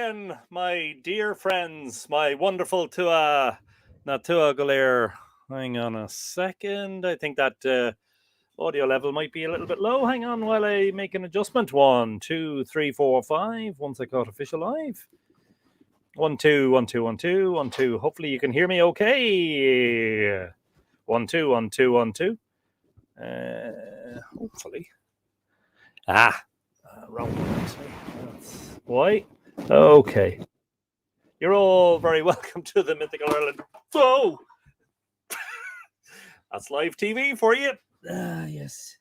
again, my dear friends, my wonderful Tua, not Tua Galir. Hang on a second. I think that audio level might be a little bit low. Hang on while I make an adjustment. 1, 2, 3, 4, 5. Once I got official live. 1, 2, 1, 2, 1, 2, 1, 2. Hopefully you can hear me okay. 1, 2, 1, 2, 1, 2. Hopefully. Wrong one. Why? Okay. You're all very welcome to the Mythical Ireland. Whoa! That's live TV for you. Yes.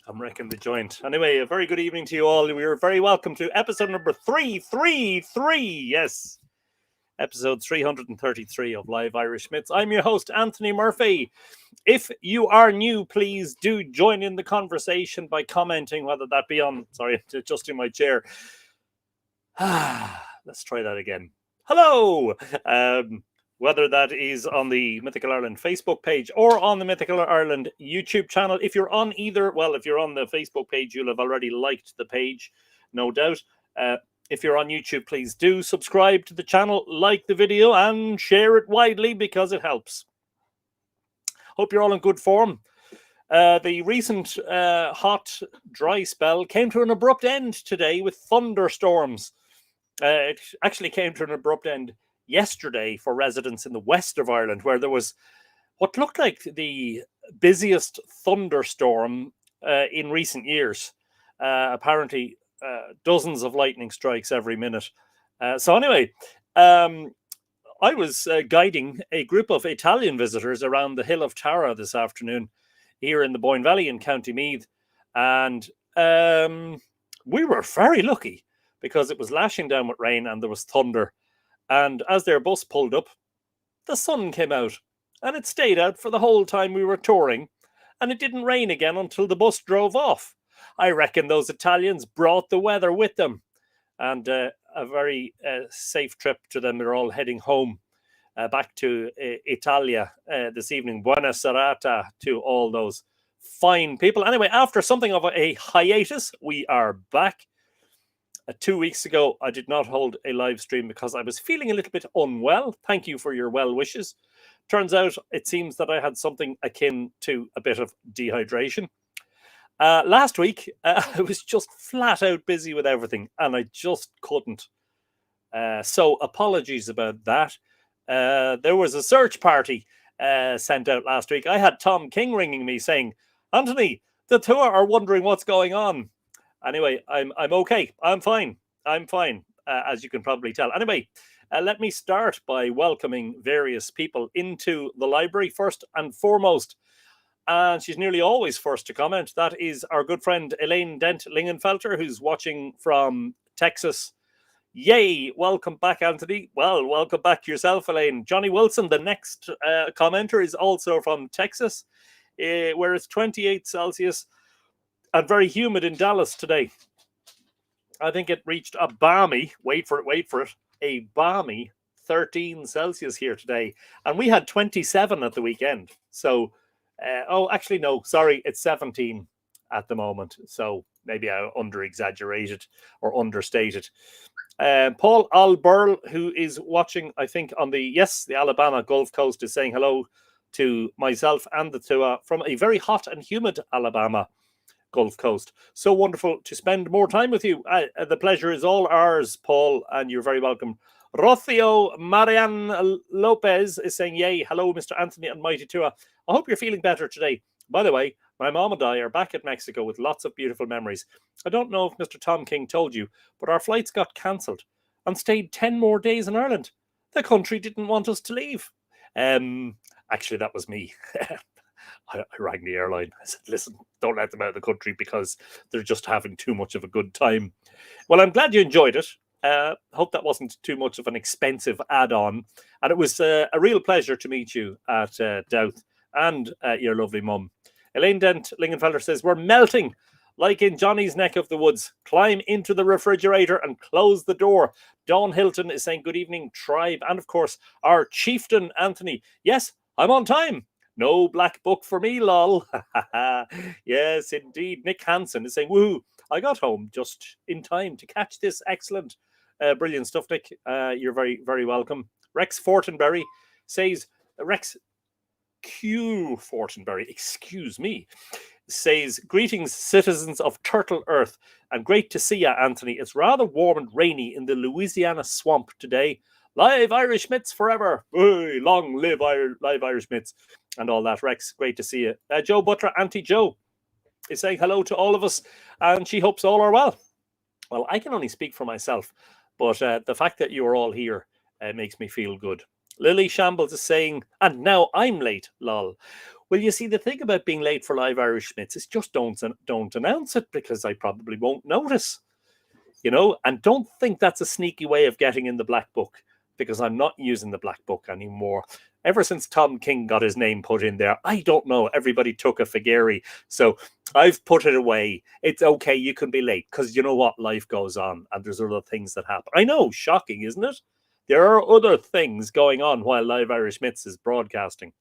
I'm wrecking the joint. Anyway, a very good evening to you all. We are very welcome to episode number 333. Yes. Episode 333 of Live Irish Myths. I'm your host, Anthony Murphy. If you are new, please do join in the conversation by commenting, whether that be on... Sorry, adjusting my chair. Let's try that again. Hello! Whether that is on the Mythical Ireland Facebook page or on the Mythical Ireland YouTube channel. If you're on either, well, if you're on the Facebook page, you'll have already liked the page, no doubt. If you're on YouTube, please do subscribe to the channel, like the video, and share it widely because it helps. Hope you're all in good form. The recent hot, dry spell came to an abrupt end today with thunderstorms. It actually came to an abrupt end yesterday for residents in the west of Ireland, where there was what looked like the busiest thunderstorm in recent years. Apparently, dozens of lightning strikes every minute. So anyway, I was guiding a group of Italian visitors around the Hill of Tara this afternoon here in the Boyne Valley in County Meath. And we were very lucky because it was lashing down with rain and there was thunder. And as their bus pulled up, the sun came out and it stayed out for the whole time we were touring. And it didn't rain again until the bus drove off. I reckon those Italians brought the weather with them. And a very safe trip to them. They're all heading home back to Italia this evening. Buona serata to all those fine people. Anyway, after something of a hiatus, we are back. 2 weeks ago, I did not hold a live stream because I was feeling a little bit unwell. Thank you for your well wishes. Turns out, it seems that I had something akin to a bit of dehydration. Last week, I was just flat out busy with everything and I just couldn't. So apologies about that. There was a search party sent out last week. I had Tom King ringing me saying, Anthony, the tour are wondering what's going on. Anyway, I'm okay. I'm fine. As you can probably tell. Anyway, let me start by welcoming various people into the library first and foremost. And she's nearly always first to comment. That is our good friend Elaine Dent Lingenfelter, who's watching from Texas. Yay! Welcome back, Anthony. Well, welcome back yourself, Elaine. Johnny Wilson, the next commenter, is also from Texas, where it's 28 Celsius and very humid in Dallas today. I think it reached a balmy, wait for it, a balmy 13 Celsius here today. And we had 27 at the weekend. So, actually, no, sorry, it's 17 at the moment. So maybe I under-exaggerated or understated. Paul Alburl, who is watching, I think, on the Alabama Gulf Coast, is saying hello to myself and the Tua from a very hot and humid Alabama Gulf Coast. So wonderful to spend more time with you. The pleasure is all ours, Paul, and you're very welcome. Rocio Marian Lopez is saying, yay, hello, Mr. Anthony and Mighty Tua. I hope you're feeling better today. By the way, my mom and I are back at Mexico with lots of beautiful memories. I don't know if Mr. Tom King told you, but our flights got cancelled and stayed 10 more days in Ireland. The country didn't want us to leave. Actually, that was me. I rang the airline. I said, listen, don't let them out of the country because they're just having too much of a good time. Well, I'm glad you enjoyed it. Hope that wasn't too much of an expensive add-on. And it was a real pleasure to meet you at Douth and your lovely mum. Elaine Dent Lingenfelder says, we're melting like in Johnny's neck of the woods. Climb into the refrigerator and close the door. Dawn Hilton is saying, good evening, tribe. And of course, our chieftain, Anthony. Yes, I'm on time. No black book for me, lol. Yes, indeed. Nick Hansen is saying, woohoo, I got home just in time to catch this excellent Brilliant stuff, Nick. You're very, very welcome. Rex Fortenberry says, Rex Q Fortenberry, excuse me, says, greetings, citizens of Turtle Earth, and great to see you, Anthony. It's rather warm and rainy in the Louisiana swamp today. Live Irish mitts forever. Hey, long live live Irish mitts and all that. Rex, great to see you. Joe Butler, Auntie Joe, is saying hello to all of us, and she hopes all are well. Well, I can only speak for myself, but the fact that you are all here makes me feel good. Lily Shambles is saying, and now I'm late, lol. Well, you see, the thing about being late for Live Irish Mitts is just don't announce it, because I probably won't notice, you know, and don't think that's a sneaky way of getting in the black book, because I'm not using the black book anymore. Ever since Tom King got his name put in there, I don't know, everybody took a Figueri. So I've put it away. It's okay, you can be late, because you know what? Life goes on and there's other things that happen. I know, shocking, isn't it? There are other things going on while Live Irish Mitts is broadcasting.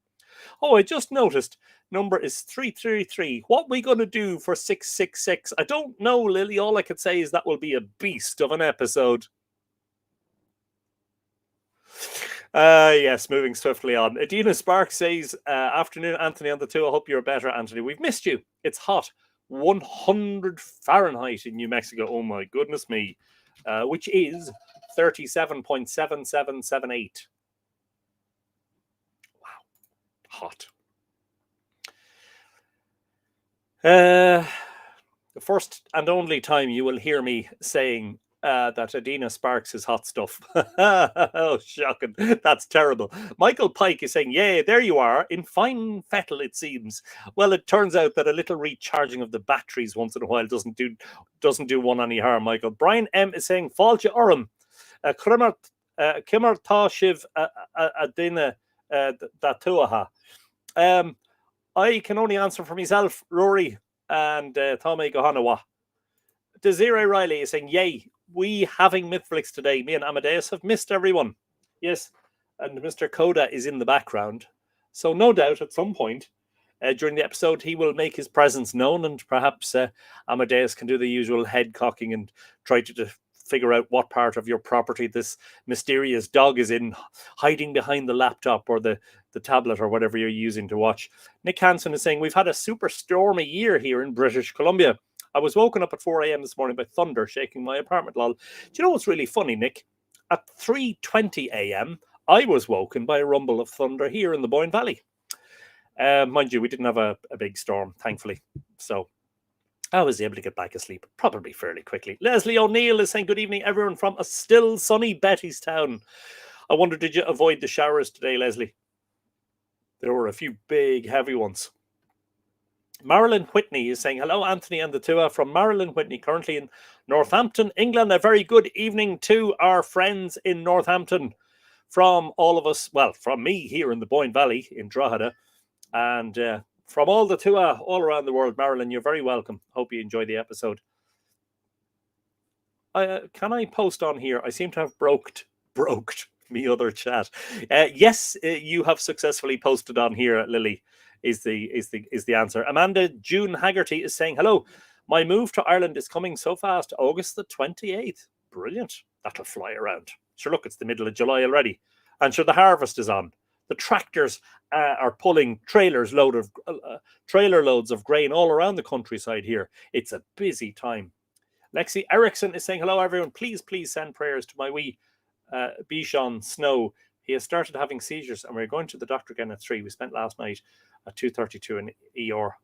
Oh, I just noticed number is 333. What are we going to do for 666? I don't know, Lily. All I could say is that will be a beast of an episode. Yes, moving swiftly on. Adina Spark says, afternoon, Anthony, on the two. I hope you're better, Anthony. We've missed you. It's hot. 100 Fahrenheit in New Mexico. Oh, my goodness me. Which is 37.7778. Wow. Hot. The first and only time you will hear me saying that Adina Sparks is hot stuff. Oh, shocking. That's terrible. Michael Pike is saying, yeah, there you are, in fine fettle, it seems. Well, it turns out that a little recharging of the batteries once in a while doesn't do one any harm, Michael. Brian M is saying, Fáilte orm, Kimmer tá shiv Adina Datuaha. I can only answer for myself, Rory, and Tommy Gohanawa. Desiree Riley is saying, yay, we having Mythflix today. Me and Amadeus have missed everyone. Yes, and Mr. Coda is in the background. So no doubt at some point during the episode he will make his presence known, and perhaps Amadeus can do the usual head cocking and try to figure out what part of your property this mysterious dog is in, hiding behind the laptop or the tablet or whatever you're using to watch. Nick Hansen is saying, we've had a super stormy year here in British Columbia. I was woken up at 4 a.m. this morning by thunder shaking my apartment, lol. Do you know what's really funny, Nick? At 3:20 a.m., I was woken by a rumble of thunder here in the Boyne Valley. Mind you, we didn't have a big storm, thankfully. So I was able to get back asleep probably fairly quickly. Leslie O'Neill is saying, good evening, everyone from a still sunny Bettystown. I wonder, did you avoid the showers today, Leslie? There were a few big, heavy ones. Marilyn Whitney is saying, hello, Anthony and the Tua, from Marilyn Whitney, currently in Northampton, England. A very good evening to our friends in Northampton. From all of us, well, from me here in the Boyne Valley in Drogheda, and from all the Tua all around the world. Marilyn, you're very welcome. Hope you enjoy the episode. Can I post on here? I seem to have broked me other chat. Yes, you have successfully posted on here, Lily. Is the answer. Amanda June Haggerty is saying, hello, my move to Ireland is coming so fast, August the 28th. Brilliant. That'll fly around. Sure, look, it's the middle of July already. And sure, the harvest is on. The tractors are pulling trailer loads of grain all around the countryside here. It's a busy time. Lexi Erickson is saying, hello, everyone. Please send prayers to my wee Bichon Snow. He has started having seizures, and we're going to the doctor again at 3. We spent last night at 2:32 in ER.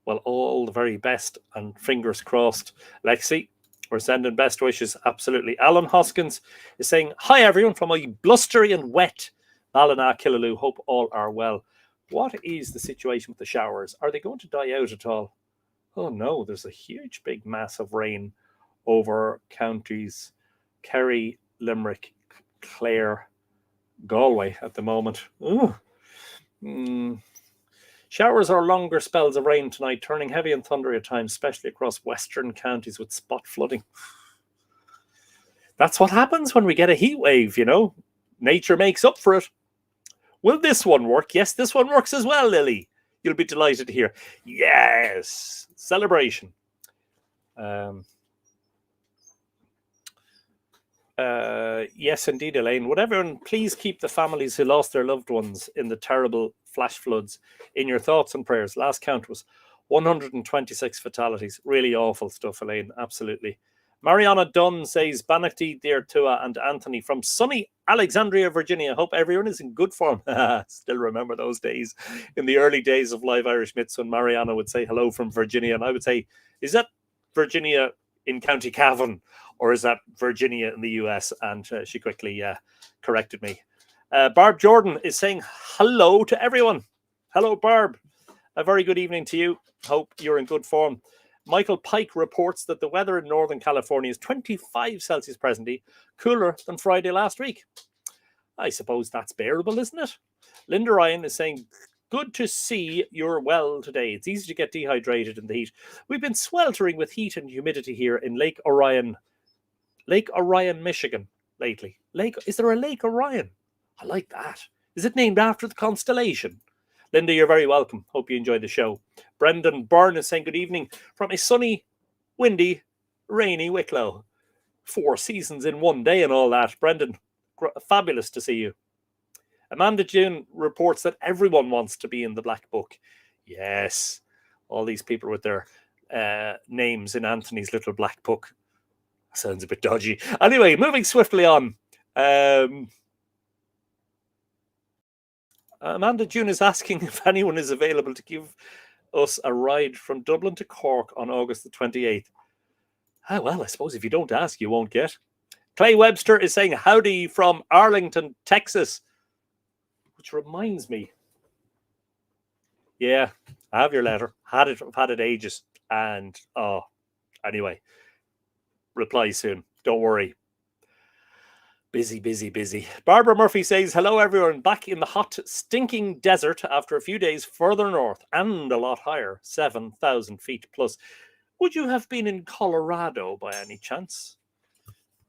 Well, all the very best, and fingers crossed, Lexi. We're sending best wishes, absolutely. Alan Hoskins is saying, hi, everyone, from a blustery and wet Ballina Killaloe. Hope all are well. What is the situation with the showers? Are they going to die out at all? Oh, no, there's a huge, big mass of rain over counties Kerry, Limerick, Clare, Galway at the moment. Showers or longer spells of rain tonight, turning heavy and thundery at times, especially across western counties with spot flooding. That's what happens when we get a heat wave, you know. Nature makes up for it. Will this one work? Yes, this one works as well, Lily. You'll be delighted to hear. Yes, celebration. Yes, indeed, Elaine. Would everyone please keep the families who lost their loved ones in the terrible flash floods in your thoughts and prayers? Last count was 126 fatalities. Really awful stuff, Elaine. Absolutely. Mariana Dunn says, Banachty, dear Tua and Anthony from sunny Alexandria, Virginia. Hope everyone is in good form. Still remember those days in the early days of Live Irish Myths when Mariana would say hello from Virginia. And I would say, is that Virginia in County Cavan? Or is that Virginia in the US? And she quickly corrected me. Barb Jordan is saying hello to everyone. Hello, Barb. A very good evening to you. Hope you're in good form. Michael Pike reports that the weather in Northern California is 25 Celsius presently, cooler than Friday last week. I suppose that's bearable, isn't it? Linda Ryan is saying, good to see you're well today. It's easy to get dehydrated in the heat. We've been sweltering with heat and humidity here in Lake Orion, Michigan lately. Is there a Lake Orion? I like that. Is it named after the constellation? Linda, you're very welcome. Hope you enjoyed the show. Brendan Byrne is saying good evening from a sunny, windy, rainy Wicklow. 4 seasons in one day and all that. Brendan, fabulous to see you. Amanda June reports that everyone wants to be in the Black Book. Yes, all these people with their names in Anthony's little Black Book. Sounds a bit dodgy. Anyway, moving swiftly on. Amanda June is asking if anyone is available to give us a ride from Dublin to Cork on August the 28th. Well, I suppose if you don't ask, you won't get. Clay Webster is saying howdy from Arlington, Texas. Which reminds me. Yeah, I have your letter. I've had it ages. And, anyway. Reply soon. Don't worry. Busy. Barbara Murphy says, hello everyone, back in the hot, stinking desert after a few days further north and a lot higher, 7,000 feet plus. Would you have been in Colorado by any chance?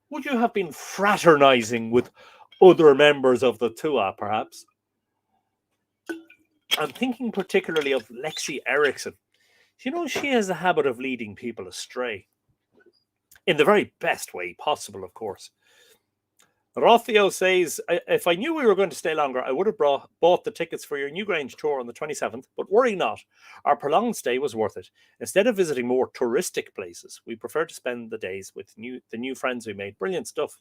Would you have been fraternizing with other members of the Tua, perhaps? I'm thinking particularly of Lexi Erickson. You know, she has a habit of leading people astray. In the very best way possible, of course. Rothio says, if I knew we were going to stay longer, I would have bought the tickets for your Newgrange tour on the 27th, but worry not. Our prolonged stay was worth it. Instead of visiting more touristic places, we prefer to spend the days with the new friends we made. Brilliant stuff.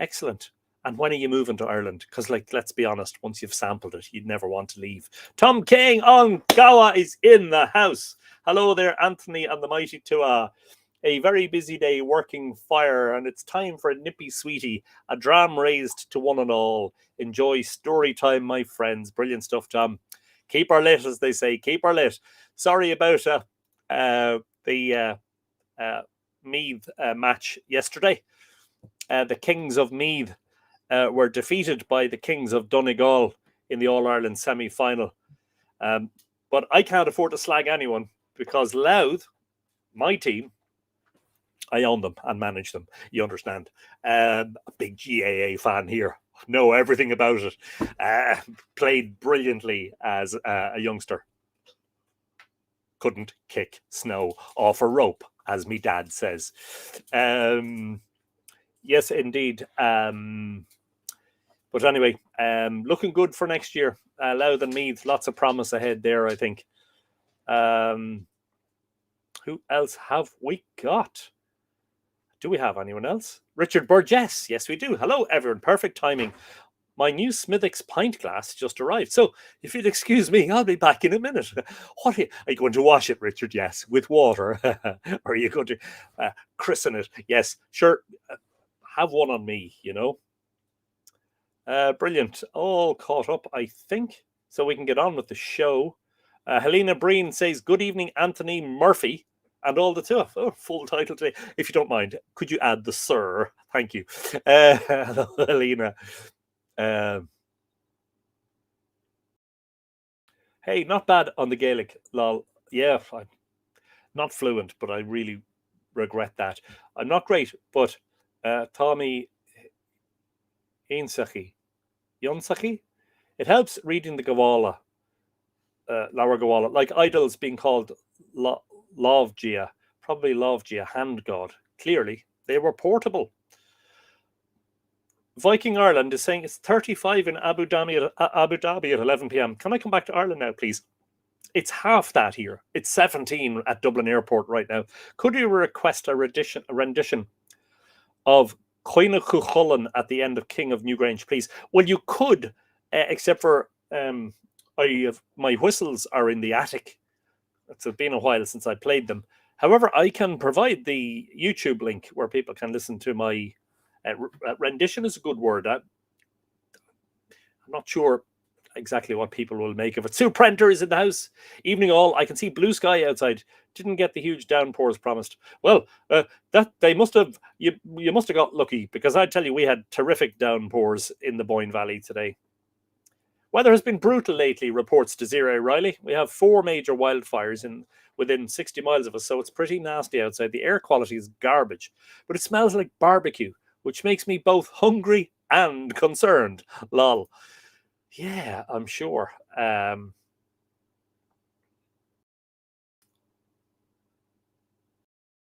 Excellent. And when are you moving to Ireland? Because, let's be honest, once you've sampled it, you'd never want to leave. Tom King on Gawa is in the house. Hello there, Anthony and the mighty Tua. A very busy day working fire, and it's time for a nippy sweetie, a dram raised to one and all. Enjoy story time, my friends. Brilliant stuff, Tom. Keep her lit, as they say. Keep her lit. Sorry about the Meath match yesterday. The Kings of Meath were defeated by the Kings of Donegal in the All-Ireland semi-final. But I can't afford to slag anyone because Louth, my team, I own them and manage them. You understand? A big GAA fan here. Know everything about it. Played brilliantly as a youngster. Couldn't kick snow off a rope, as me dad says. Yes, indeed. But anyway, looking good for next year. Louth and Meath, lots of promise ahead there, I think. Who else have we got? Do we have anyone else? Richard Burgess. Yes, we do. Hello, everyone. Perfect timing. My new Smithwick's pint glass just arrived. So if you'd excuse me, I'll be back in a minute. Are you going to wash it, Richard? Yes. With water? Or are you going to christen it? Yes. Sure. Have one on me, you know. Brilliant. All caught up, I think. So we can get on with the show. Helena Breen says, good evening, Anthony Murphy. And all the two. Full title today. If you don't mind, could you add the sir? Thank you. Hello, Helena. Hey, not bad on the Gaelic, lol. Yeah, I'm not fluent, but I really regret that. I'm not great, but Tommy Yonsaki, it helps reading the Gawala, Lower Gawala, like idols being called Lovgia, probably Lovgia, hand god. Clearly, they were portable. Viking Ireland is saying it's 35 in Abu Dhabi at 11 p.m. Can I come back to Ireland now, please? It's half that here. It's 17 at Dublin Airport right now. Could you request a rendition of Coine Cuchullen at the end of King of Newgrange, please? Well, you could, except for my whistles are in the attic. It's been a while since I played them. However, I can provide the YouTube link where people can listen to my rendition. Is a good word. I'm not sure exactly what people will make of it. Sue Prenter is in the house. Evening all. I can see blue sky outside. Didn't get the huge downpours promised. Well, that they must have. You must have got lucky, because I tell you, we had terrific downpours in the Boyne Valley today. Weather has been brutal lately, reports Desiree Riley. We have 4 major wildfires within 60 miles of us, so it's pretty nasty outside. The air quality is garbage, but it smells like barbecue, which makes me both hungry and concerned. Lol. Yeah, I'm sure.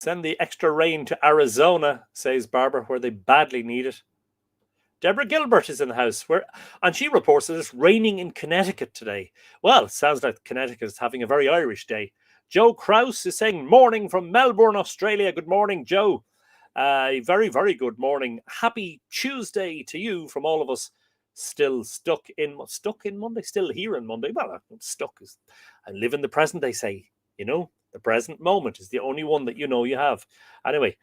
Send the extra rain to Arizona, says Barbara, where they badly need it. Deborah Gilbert is in the house, and she reports that it's raining in Connecticut today. Well, it sounds like Connecticut is having a very Irish day. Joe Krause is saying, morning from Melbourne, Australia. Good morning, Joe. Very, very good morning. Happy Tuesday to you from all of us still stuck in Monday, still here in Monday. Well, I'm stuck. I live in the present, they say. You know, the present moment is the only one that you know you have. Anyway,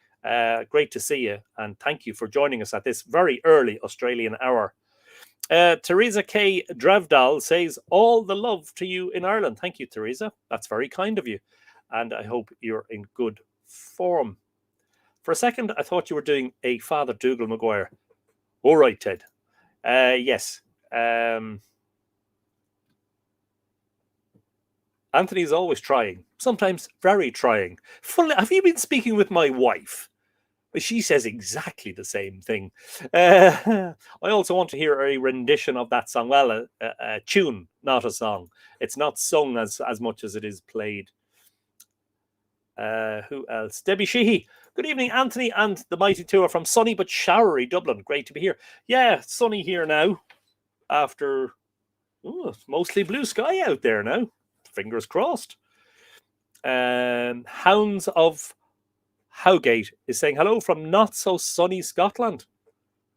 great to see you, and thank you for joining us at this very early Australian hour. Teresa K. Dravdal says, all the love to you in Ireland. Thank you, Teresa. That's very kind of you, and I hope you're in good form. For a second, I thought you were doing a Father Dougal Maguire. All right, Ted. Yes. Anthony's always trying, sometimes very trying. Have you been speaking with my wife? She says exactly the same thing. I also want to hear a rendition of that song. Well, a tune, not a song. It's not sung as much as it is played. Who else? Debbie Sheehy. Good evening, Anthony and the mighty tour from sunny but showery Dublin. Great to be here. Yeah, sunny here now. After mostly blue sky out there now. Fingers crossed. Hounds of Howgate is saying hello from not so sunny Scotland.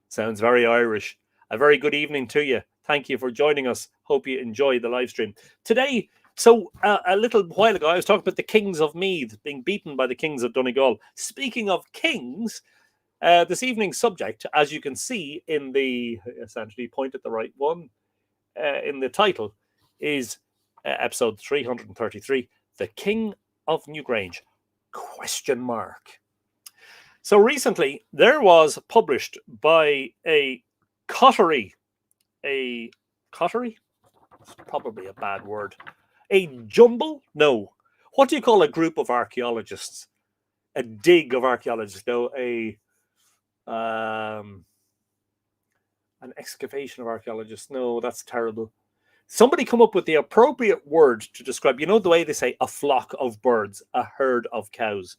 Sounds very Irish. A very good evening to you. Thank you for joining us. Hope you enjoy the live stream today. So a little while ago, I was talking about the Kings of Meath being beaten by the Kings of Donegal. Speaking of kings, this evening's subject, as you can see in the, essentially point at the right one, in the title, is episode 333, The King of Newgrange, ? So recently, there was published by a coterie? It's probably a bad word. A jumble? No. What do you call a group of archaeologists? A dig of archaeologists? No, an excavation of archaeologists? No, that's terrible. Somebody come up with the appropriate word to describe, you know, the way they say a flock of birds, a herd of cows.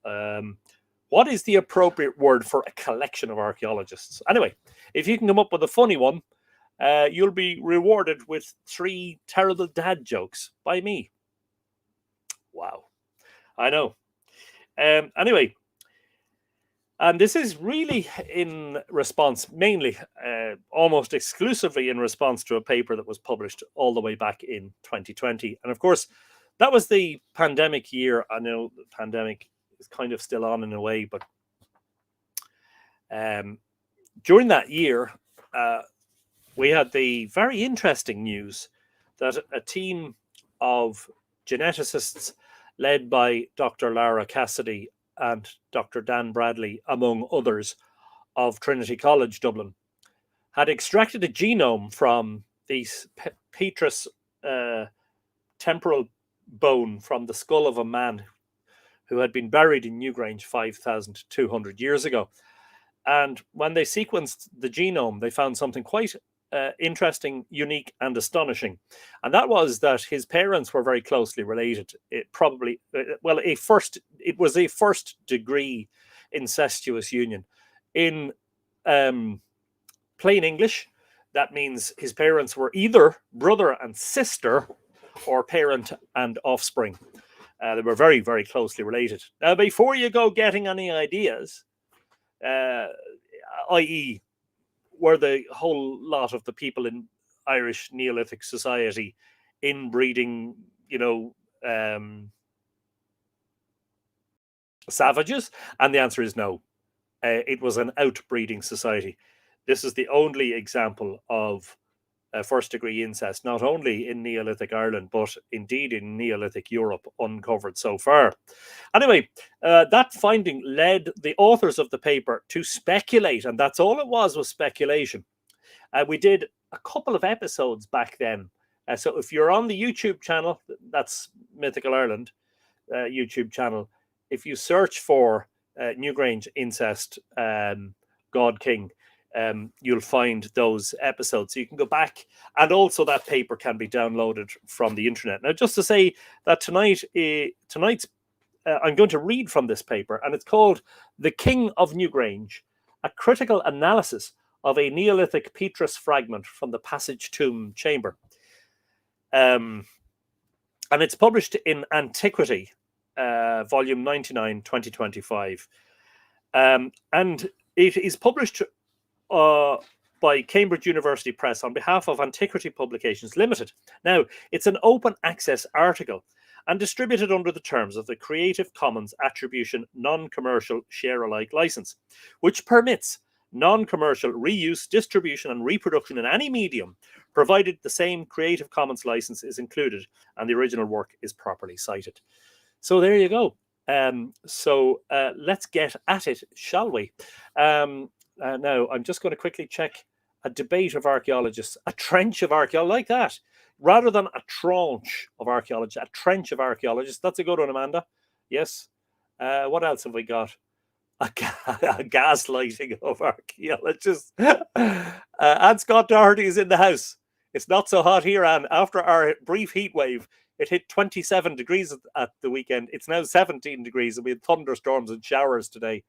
What is the appropriate word for a collection of archaeologists? Anyway, if you can come up with a funny one, you'll be rewarded with 3 terrible dad jokes by me. Wow. I know. Anyway, and this is really in response, mainly, almost exclusively in response to a paper that was published all the way back in 2020. And of course, that was the pandemic year. I know the pandemic is kind of still on in a way, but during that year, we had the very interesting news that a team of geneticists led by Dr. Lara Cassidy and Dr. Dan Bradley, among others, of Trinity College Dublin, had extracted a genome from the petrous temporal bone from the skull of a man who had been buried in Newgrange 5,200 years ago. And when they sequenced the genome, they found something quite interesting, unique, and astonishing. And that was that his parents were very closely related. It was a first degree incestuous union. In plain English, that means his parents were either brother and sister or parent and offspring. They were very, very closely related. Now, before you go getting any ideas, i.e., were the whole lot of the people in Irish Neolithic society inbreeding, savages? And the answer is no. It was an outbreeding society. This is the only example of first degree incest, not only in Neolithic Ireland, but indeed in Neolithic Europe, uncovered so far. Anyway, that finding led the authors of the paper to speculate, and that's all it was speculation. We did a couple of episodes back then. So if you're on the YouTube channel, that's Mythical Ireland YouTube channel, if you search for Newgrange incest, God King, you'll find those episodes. So you can go back, and also that paper can be downloaded from the internet. Now, just to say that tonight's I'm going to read from this paper, and it's called "The King of Newgrange: A Critical Analysis of a Neolithic Petrus Fragment from the Passage Tomb Chamber," and it's published in Antiquity, volume 99, 2025, and it is published by Cambridge University Press on behalf of Antiquity Publications Limited. Now, it's an open access article and distributed under the terms of the Creative Commons Attribution Non-Commercial Share-alike license, which permits non-commercial reuse, distribution, and reproduction in any medium, provided the same Creative Commons license is included and the original work is properly cited. So there you go. So let's get at it, shall we? Now, I'm just going to quickly check a debate of archaeologists, a trench of archaeologists, like that, rather than a tranche of archaeologists, a trench of archaeologists. That's a good one, Amanda. Yes. What else have we got? A gaslighting of archaeologists. And Scott Doherty is in the house. It's not so hot here, Anne. After our brief heat wave, it hit 27 degrees at the weekend. It's now 17 degrees, and we had thunderstorms and showers today.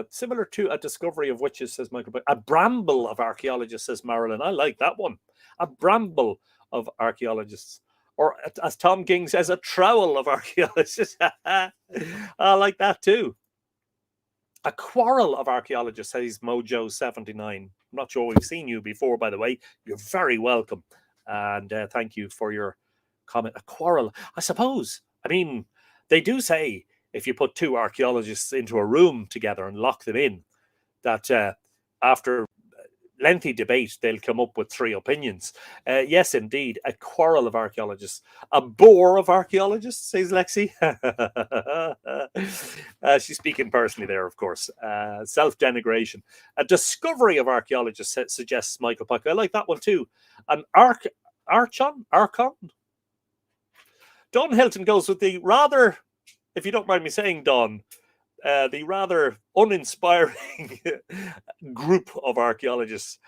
Similar to a discovery of witches, says Michael. A bramble of archaeologists, says Marilyn. I like that one. A bramble of archaeologists. Or, as Tom King says, a trowel of archaeologists. I like that too. A quarrel of archaeologists, says Mojo79. I'm not sure we've seen you before, by the way. You're very welcome. And thank you for your comment. A quarrel. I suppose. I mean, they do say, if you put two archaeologists into a room together and lock them in, that after lengthy debate, they'll come up with three opinions. Yes, indeed, a quarrel of archaeologists. A bore of archaeologists, says Lexi. She's speaking personally there, of course. Self-denigration. A discovery of archaeologists, suggests Michael Puck. I like that one too. An archon? Don Hilton goes with the rather, if you don't mind me saying, Don, the rather uninspiring group of archaeologists.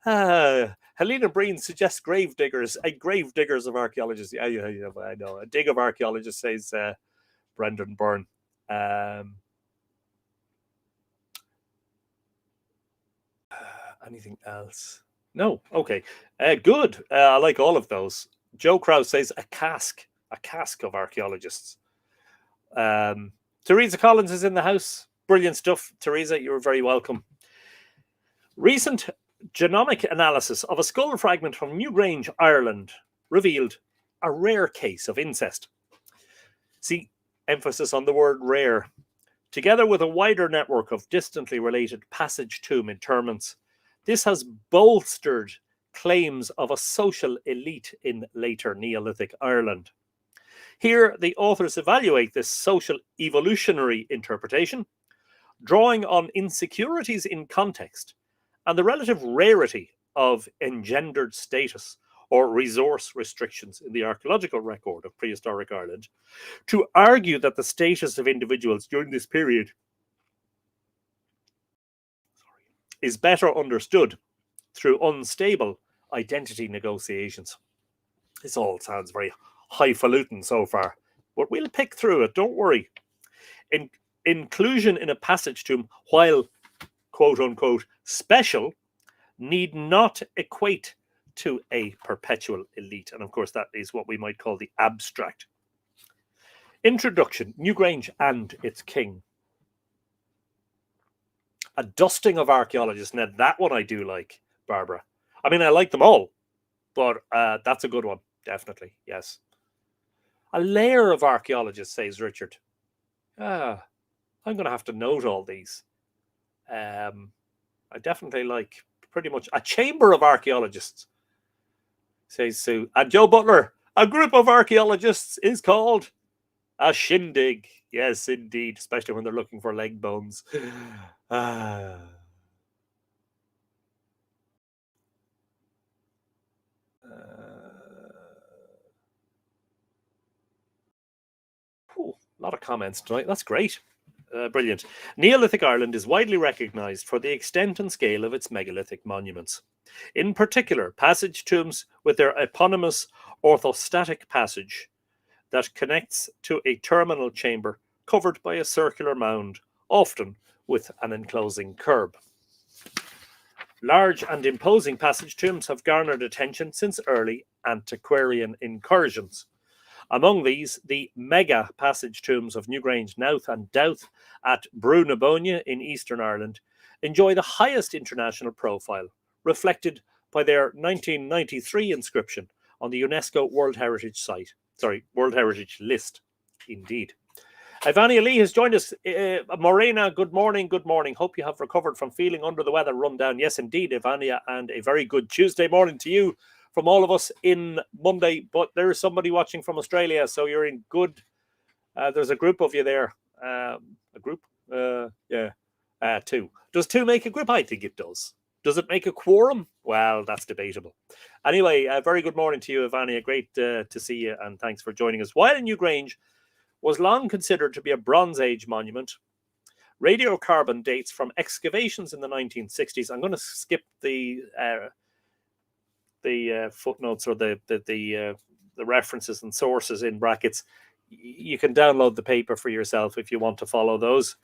Helena Breen suggests gravediggers, gravediggers of archaeologists. Yeah, I know. A dig of archaeologists, says Brendan Byrne. Anything else? No. Okay. Good. I like all of those. Joe Krause says a cask of archaeologists. Teresa Collins is in the house. Brilliant stuff, Teresa. You're very welcome. Recent genomic analysis of a skull fragment from Newgrange, Ireland, revealed a rare case of incest. See, emphasis on the word rare. Together with a wider network of distantly related passage tomb interments, this has bolstered claims of a social elite in later Neolithic Ireland. Here, the authors evaluate this social evolutionary interpretation, drawing on insecurities in context and the relative rarity of engendered status or resource restrictions in the archaeological record of prehistoric Ireland, to argue that the status of individuals during this period is better understood through unstable identity negotiations. This all sounds very highfalutin so far, but we'll pick through it, don't worry. Inclusion in a passage tomb, while quote unquote special, need not equate to a perpetual elite. And of course, that is what we might call the abstract. Introduction, Newgrange and its king. A dusting of archaeologists. Now, that one I do like, Barbara. I mean, I like them all, but that's a good one, definitely, yes. A layer of archaeologists, says Richard. I'm going to have to note all these. I definitely like pretty much a chamber of archaeologists, says Sue. And Joe Butler, a group of archaeologists is called a shindig. Yes, indeed, especially when they're looking for leg bones. A lot of comments tonight. That's great. Brilliant. Neolithic Ireland is widely recognised for the extent and scale of its megalithic monuments. In particular, passage tombs with their eponymous orthostatic passage that connects to a terminal chamber covered by a circular mound, often with an enclosing curb. Large and imposing passage tombs have garnered attention since early antiquarian incursions. Among these, the mega passage tombs of Newgrange, Knowth and Douth at Brunabonia in Eastern Ireland enjoy the highest international profile, reflected by their 1993 inscription on the UNESCO World Heritage World Heritage List. Indeed. Ivania Lee has joined us. Morena, good morning, good morning. Hope you have recovered from feeling under the weather rundown. Yes, indeed, Ivania, and a very good Tuesday morning to you from all of us in Monday. But there's somebody watching from Australia, so you're in good. There's a group of you there. A group? Two. Does two make a group? I think it does. Does it make a quorum? Well, that's debatable. Anyway, very good morning to you, Ivania. Great to see you, and thanks for joining us. While Newgrange was long considered to be a Bronze Age monument, radiocarbon dates from excavations in the 1960s. I'm going to skip the footnotes or the references and sources in brackets. You can download the paper for yourself if you want to follow those.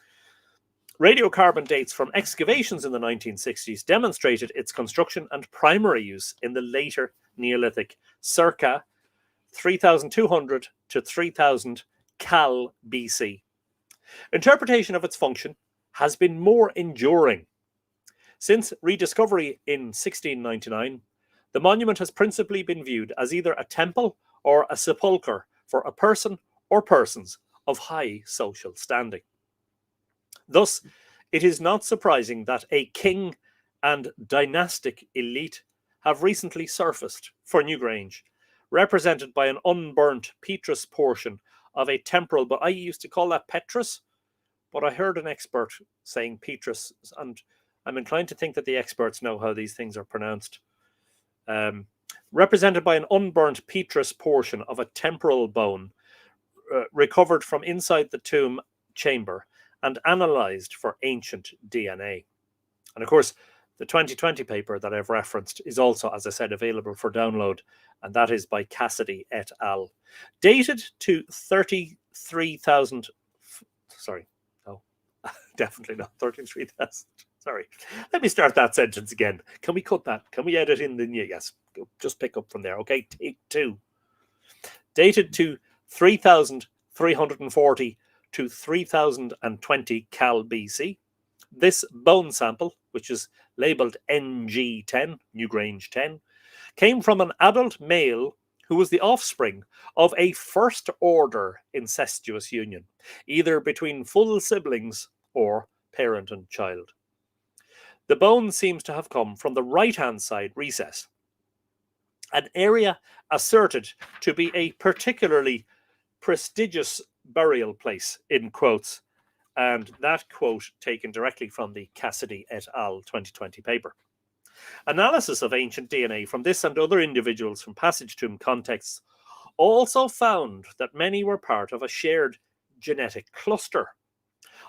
Radiocarbon dates from excavations in the 1960s demonstrated its construction and primary use in the later Neolithic, circa 3,200 to 3,000 Cal BC. Interpretation of its function has been more enduring. Since rediscovery in 1699, the monument has principally been viewed as either a temple or a sepulchre for a person or persons of high social standing. Thus, it is not surprising that a king and dynastic elite have recently surfaced for Newgrange, represented by an unburnt petrous portion of a temporal, but I used to call that petrous, but I heard an expert saying petrous, and I'm inclined to think that the experts know how these things are pronounced. Represented by an unburnt petrous portion of a temporal bone recovered from inside the tomb chamber and analysed for ancient DNA. And of course, the 2020 paper that I've referenced is also, as I said, available for download, and that is by Cassidy et al. Dated to 33,000. Sorry, no, definitely not 33,000. Sorry. Let me start that sentence again. Can we cut that? Can we edit in the new? Yes, just pick up from there. Okay, take two. Dated to 3,340 to 3,020 Cal BC. This bone sample, which is labelled NG10, Newgrange 10, came from an adult male who was the offspring of a first-order incestuous union, either between full siblings or parent and child. The bone seems to have come from the right-hand side recess, an area asserted to be a particularly prestigious burial place, in quotes, and that quote taken directly from the Cassidy et al. 2020 paper. Analysis of ancient DNA from this and other individuals from passage tomb contexts also found that many were part of a shared genetic cluster.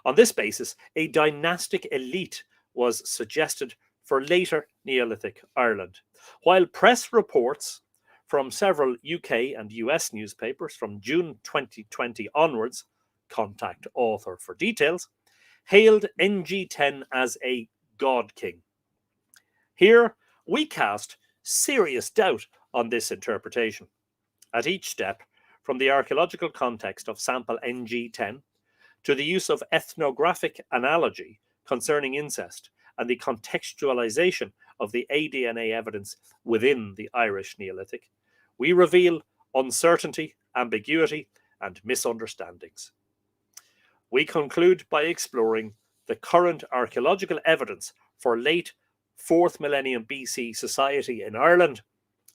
On this basis, a dynastic elite was suggested for later Neolithic Ireland, while press reports from several UK and US newspapers from June 2020 onwards, contact author for details, hailed NG10 as a god king. Here, we cast serious doubt on this interpretation. At each step, from the archaeological context of sample NG10 to the use of ethnographic analogy concerning incest and the contextualization of the aDNA evidence within the Irish Neolithic, we reveal uncertainty, ambiguity, and misunderstandings. We conclude by exploring the current archaeological evidence for late 4th millennium BC society in Ireland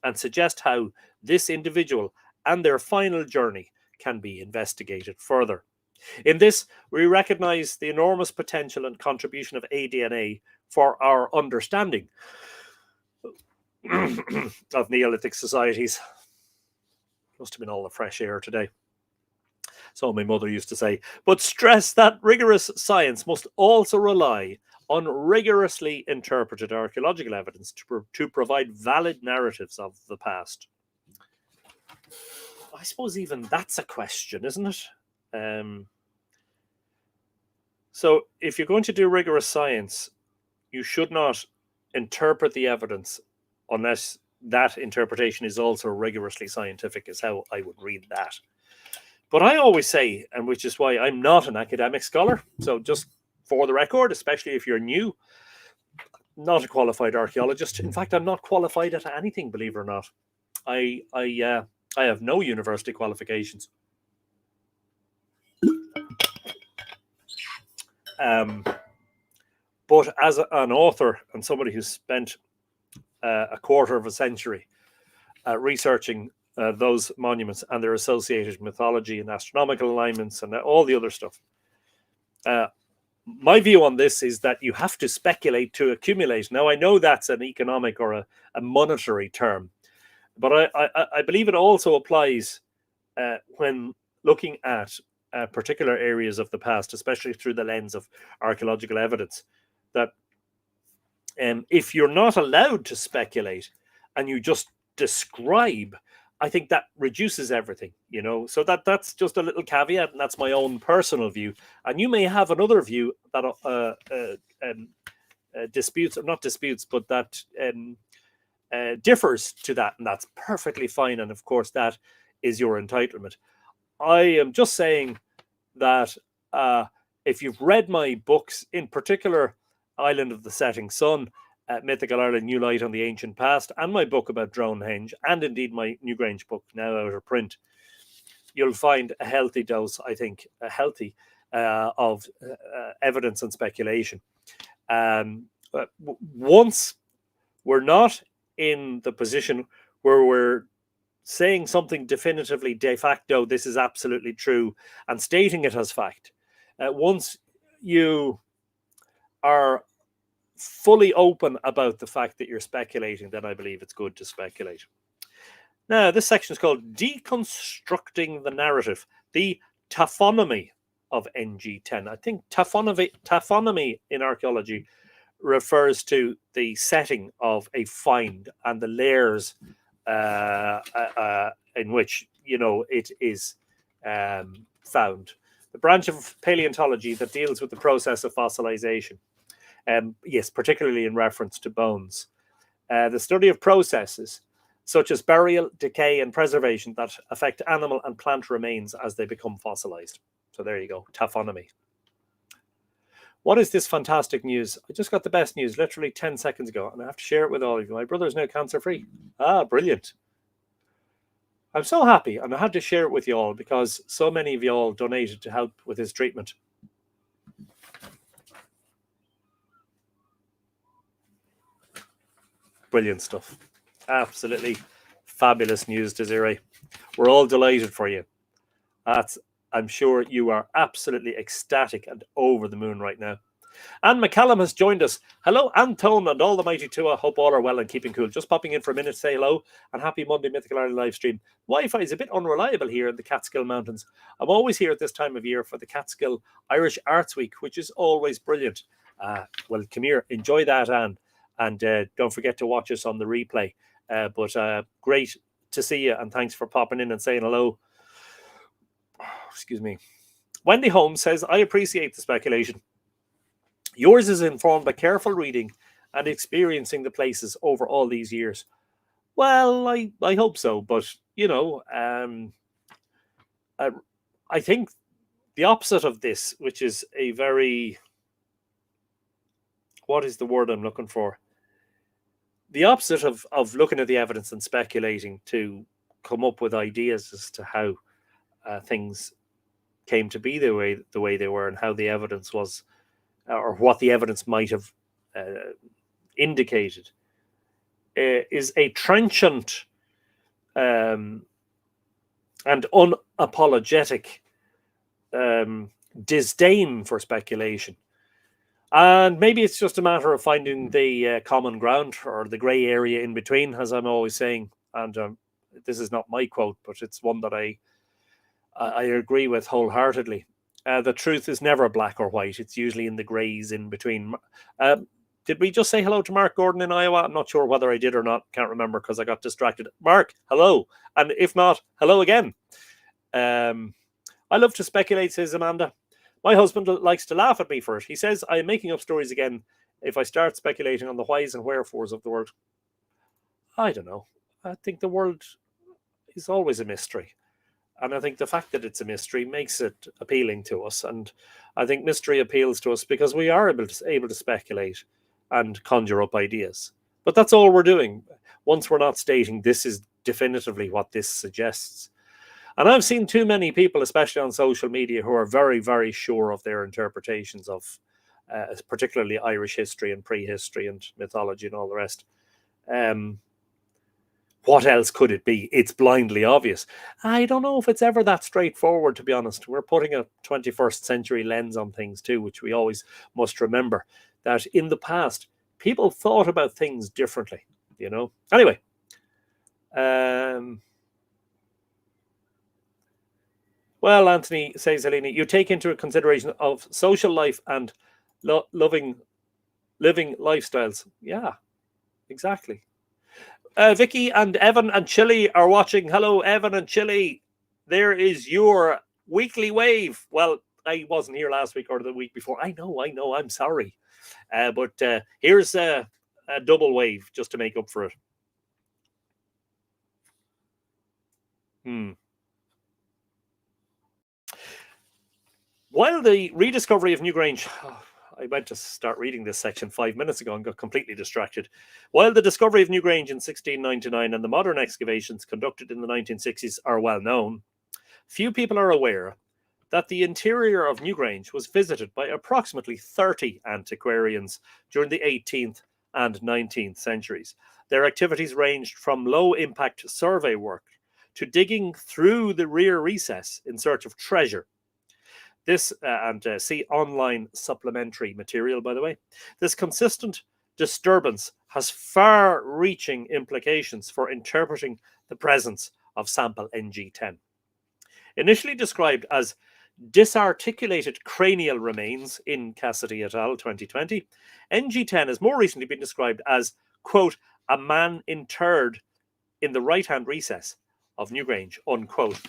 and suggest how this individual and their final journey can be investigated further. In this, we recognize the enormous potential and contribution of aDNA for our understanding of Neolithic societies. Must have been all the fresh air today. So my mother used to say, but stress that rigorous science must also rely on rigorously interpreted archaeological evidence to provide valid narratives of the past. I suppose even that's a question, isn't it? So if you're going to do rigorous science, you should not interpret the evidence unless that interpretation is also rigorously scientific, is how I would read that. But I always say, and which is why I'm not an academic scholar, so just for the record, especially if you're new, not a qualified archaeologist. In fact, I'm not qualified at anything, believe it or not. I have no university qualifications. But as an author and somebody who's spent a quarter of a century researching those monuments and their associated mythology and astronomical alignments and all the other stuff, my view on this is that you have to speculate to accumulate. Now, I know that's an economic or a monetary term, but I believe it also applies when looking at particular areas of the past, especially through the lens of archaeological evidence, that if you're not allowed to speculate and you just describe, I think that reduces everything, you know. So that's just a little caveat, and that's my own personal view. And you may have another view that disputes, or not disputes, but that differs to that, and that's perfectly fine. And of course, that is your entitlement. I am just saying that if you've read my books, in particular, Island of the Setting Sun, Mythical Ireland, New Light on the Ancient Past, and my book about Dronehenge, and indeed my Newgrange book, now out of print, you'll find a healthy dose, I think, of evidence and speculation. Once we're not in the position where we're saying something definitively de facto, this is absolutely true, and stating it as fact, once you are fully open about the fact that you're speculating, then I believe it's good to speculate. Now, this section is called Deconstructing the Narrative, the Taphonomy of NG10. I think taphonomy in archaeology refers to the setting of a find and the layers in which, you know, it is found. The branch of paleontology that deals with the process of fossilization. Yes, particularly in reference to bones. The study of processes such as burial, decay, and preservation that affect animal and plant remains as they become fossilized. So there you go, taphonomy. What is this fantastic news? I just got the best news literally 10 seconds ago, and I have to share it with all of you. My brother is now cancer-free. Ah, brilliant. I'm so happy, and I had to share it with you all because so many of you all donated to help with his treatment. Brilliant stuff. Absolutely fabulous news, Desiree. We're all delighted for you. I'm sure you are absolutely ecstatic and over the moon right now. Anne McCallum has joined us. Hello, Antone and all the mighty Tua. Hope all are well and keeping cool. Just popping in for a minute to say hello and happy Monday Mythical Ireland live stream. Wi-Fi is a bit unreliable here in the Catskill Mountains. I'm always here at this time of year for the Catskill Irish Arts Week, which is always brilliant. Well, come here, enjoy that, Anne. And don't forget to watch us on the replay. But great to see you, and thanks for popping in and saying hello. Excuse me. Wendy Holmes says, I appreciate the speculation. Yours is informed by careful reading and experiencing the places over all these years? Well, I hope so, but I think the opposite of this, which is a very, what is the word I'm looking for? The opposite of looking at the evidence and speculating to come up with ideas as to how things came to be the way they were, and how the evidence was, or what the evidence might have indicated, is a trenchant and unapologetic disdain for speculation. And maybe it's just a matter of finding the common ground, or the grey area in between, as I'm always saying. And this is not my quote, but it's one that I agree with wholeheartedly. The truth is never black or white. It's usually in the greys in between. Did we just say hello to Mark Gordon in Iowa? I'm not sure whether I did or not. Can't remember because I got distracted. Mark, hello. And if not, hello again. I love to speculate, says Amanda. My husband likes to laugh at me for it. He says I am making up stories again if I start speculating on the whys and wherefores of the world. I don't know. I think the world is always a mystery. And I think the fact that it's a mystery makes it appealing to us. And I think mystery appeals to us because we are able to speculate and conjure up ideas. But that's all we're doing. Once we're not stating this is definitively what this suggests. And I've seen too many people, especially on social media, who are very, very sure of their interpretations of particularly Irish history and prehistory and mythology and all the rest. What else could it be? It's blindly obvious. I don't know if it's ever that straightforward, to be honest. We're putting a 21st century lens on things too, which we always must remember, that in the past, people thought about things differently, Anyway. Well, Anthony, says Helena, you take into consideration of social life and living lifestyles. Yeah, exactly. Vicky and Evan and Chile are watching. Hello, Evan and Chile. There is your weekly wave. Well, I wasn't here last week or the week before. I know. I'm sorry. But here's a double wave just to make up for it. While the rediscovery of Newgrange... I meant to start reading this section 5 minutes ago and got completely distracted. While the discovery of Newgrange in 1699 and the modern excavations conducted in the 1960s are well known, few people are aware that the interior of Newgrange was visited by approximately 30 antiquarians during the 18th and 19th centuries. Their activities ranged from low-impact survey work to digging through the rear recess in search of treasure. This, and see online supplementary material, by the way. This consistent disturbance has far-reaching implications for interpreting the presence of sample NG10. Initially described as disarticulated cranial remains in Cassidy et al. 2020, NG10 has more recently been described as, quote, a man interred in the right-hand recess of Newgrange, unquote.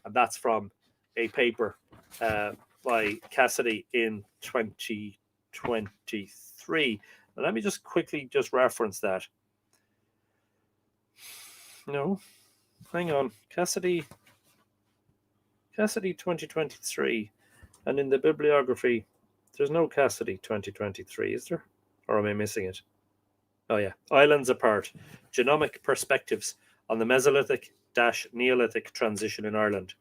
And that's from a paper by Cassidy in 2023. Now, let me just quickly reference that. No, hang on. Cassidy 2023. And in the bibliography, there's no Cassidy 2023, is there? Or am I missing it? Oh yeah, Islands Apart. Genomic Perspectives on the Mesolithic-Neolithic Transition in Ireland.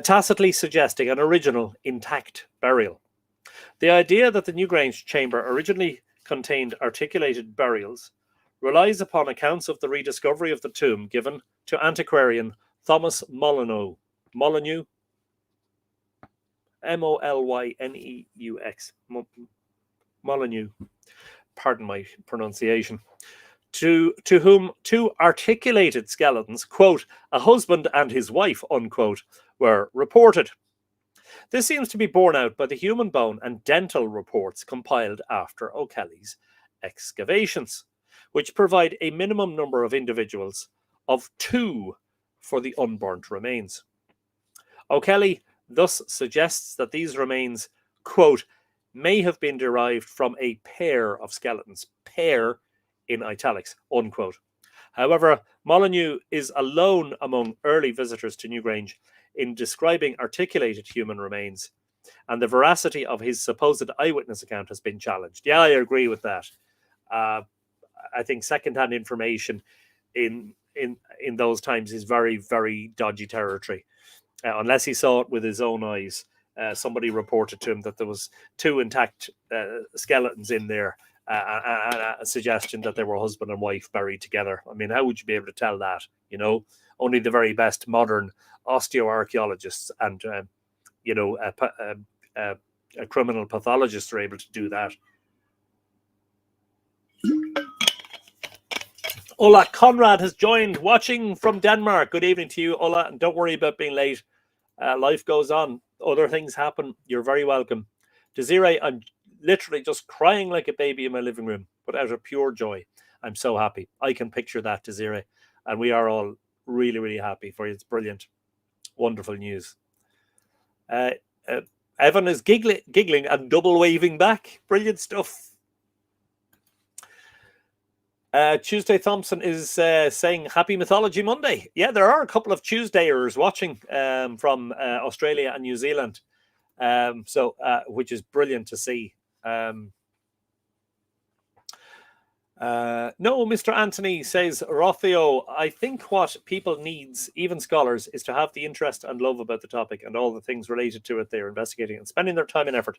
Tacitly suggesting an original intact burial. The idea that the Newgrange chamber originally contained articulated burials relies upon accounts of the rediscovery of the tomb given to antiquarian Thomas Molyneux, Molyneaux, Molyneaux, pardon my pronunciation, to whom two articulated skeletons, quote, a husband and his wife, unquote, were reported. This seems to be borne out by the human bone and dental reports compiled after O'Kelly's excavations, which provide a minimum number of individuals of 2 for the unburnt remains. O'Kelly thus suggests that these remains, quote, may have been derived from a pair of skeletons, pair in italics, unquote. However, Molyneux is alone among early visitors to Newgrange in describing articulated human remains, and the veracity of his supposed eyewitness account has been challenged. Yeah, I agree with that. I think secondhand information in those times is very, very dodgy territory. Unless he saw it with his own eyes, somebody reported to him that there was 2 intact skeletons in there, a suggestion that they were husband and wife buried together. I mean, how would you be able to tell that? You know, only the very best modern osteoarchaeologists and criminal pathologists are able to do that. Ola Conrad has joined, watching from Denmark. Good evening to you, Ola, and don't worry about being late. Life goes on. Other things happen. You're very welcome. Desiree, I'm literally just crying like a baby in my living room, but out of pure joy. I'm so happy. I can picture that, Desiree, and we are all really, really happy for you. It's brilliant. Wonderful news. Evan is giggling and double waving back. Brilliant stuff. Tuesday Thompson is saying Happy Mythology Monday. Yeah, there are a couple of Tuesdayers watching from Australia and New Zealand, which is brilliant to see. No, Mr. Anthony says, Rothio, I think what people needs, even scholars, is to have the interest and love about the topic and all the things related to it they're investigating and spending their time and effort.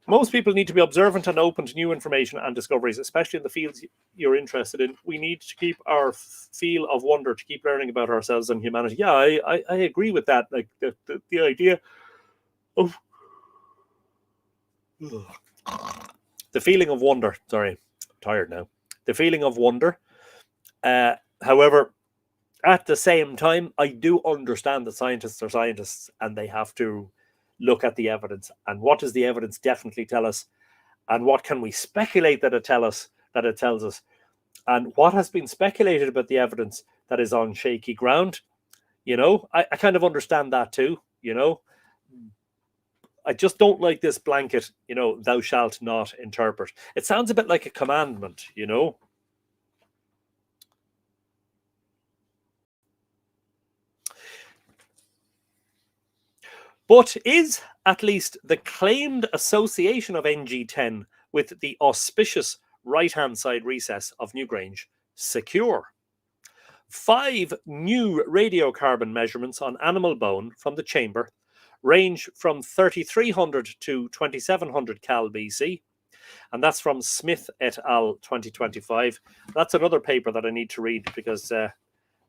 Most people need to be observant and open to new information and discoveries, especially in the fields you're interested in. We need to keep our feel of wonder, to keep learning about ourselves and humanity. Yeah, I agree with that. Like the idea of the feeling of wonder. Sorry, I'm tired now. The feeling of wonder. However, at the same time, I do understand that scientists are scientists and they have to look at the evidence, and what does the evidence definitely tell us, and what can we speculate that it tells us, and what has been speculated about the evidence that is on shaky ground. You know, I kind of understand that too. You know, I just don't like this blanket, you know, thou shalt not interpret. It sounds a bit like a commandment, you know. But is at least the claimed association of NG10 with the auspicious right-hand side recess of Newgrange secure? 5 new radiocarbon measurements on animal bone from the chamber range from 3300 to 2700 cal BC, and that's from Smith et al. 2025. That's another paper that I need to read, because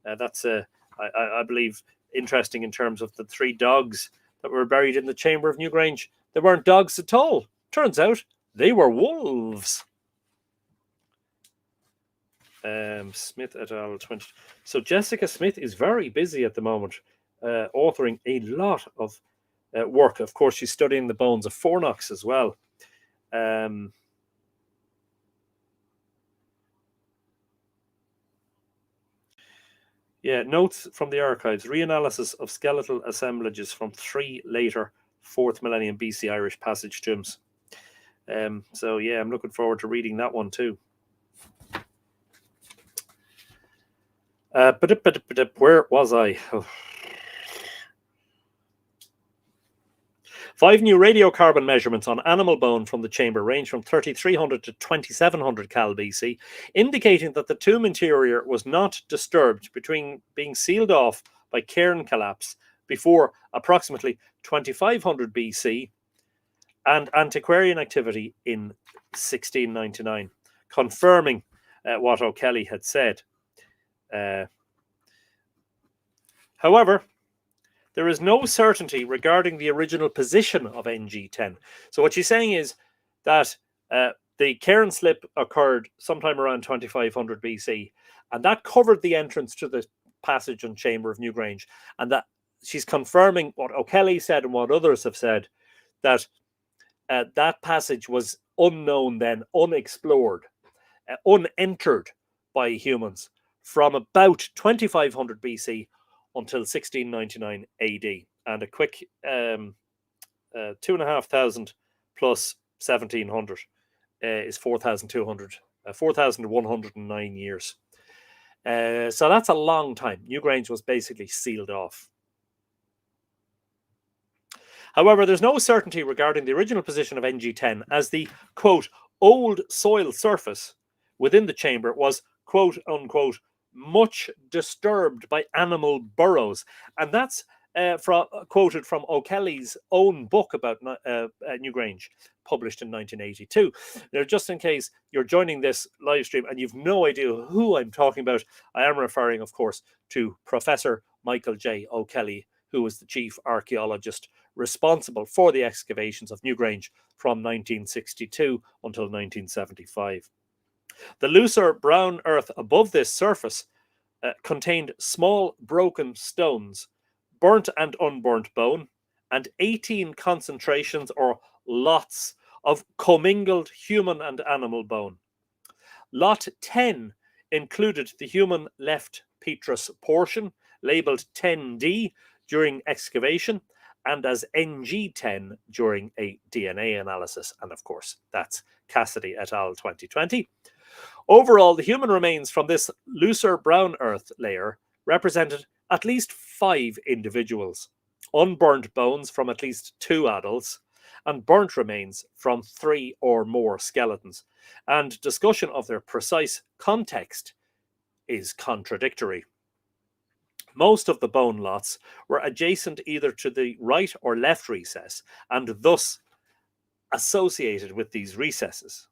that's, I believe, interesting in terms of the 3 dogs that were buried in the chamber of Newgrange. They weren't dogs at all. Turns out they were wolves. Smith et al. 20. So Jessica Smith is very busy at the moment, authoring a lot of work. Of course, she's studying the bones of fornix as well. Yeah, notes from the archives, reanalysis of skeletal assemblages from 3 later 4th millennium BC Irish passage tombs. So yeah, I'm looking forward to reading that one too. Where was I? Oh. 5 new radiocarbon measurements on animal bone from the chamber range from 3300 to 2700 cal BC, indicating that the tomb interior was not disturbed between being sealed off by cairn collapse before approximately 2500 BC and antiquarian activity in 1699, confirming what O'Kelly had said. However, there is no certainty regarding the original position of NG10. So what she's saying is that the cairn slip occurred sometime around 2500 BC, and that covered the entrance to the passage and chamber of Newgrange. And that she's confirming what O'Kelly said and what others have said, that that passage was unknown then, unexplored, unentered by humans from about 2500 BC until 1699 AD. and a quick 2,500 plus 1,700 is 4,200, 4,109 years. So that's a long time. Newgrange was basically sealed off. However, there's no certainty regarding the original position of NG10, as the, quote, old soil surface within the chamber was, quote unquote, much disturbed by animal burrows. And that's quoted from O'Kelly's own book about Newgrange, published in 1982. Now, just in case you're joining this live stream and you've no idea who I'm talking about, I am referring, of course, to Professor Michael J. O'Kelly, who was the chief archaeologist responsible for the excavations of Newgrange from 1962 until 1975. The looser brown earth above this surface contained small broken stones, burnt and unburnt bone, and 18 concentrations or lots of commingled human and animal bone. Lot 10 included the human left petrous portion, labelled 10D, during excavation, and as NG10 during a DNA analysis. And of course, that's Cassidy et al. 2020. Overall, the human remains from this looser brown earth layer represented at least 5 individuals, unburnt bones from at least 2 adults, and burnt remains from 3 or more skeletons. And discussion of their precise context is contradictory. Most of the bone lots were adjacent either to the right or left recess, and thus associated with these recesses.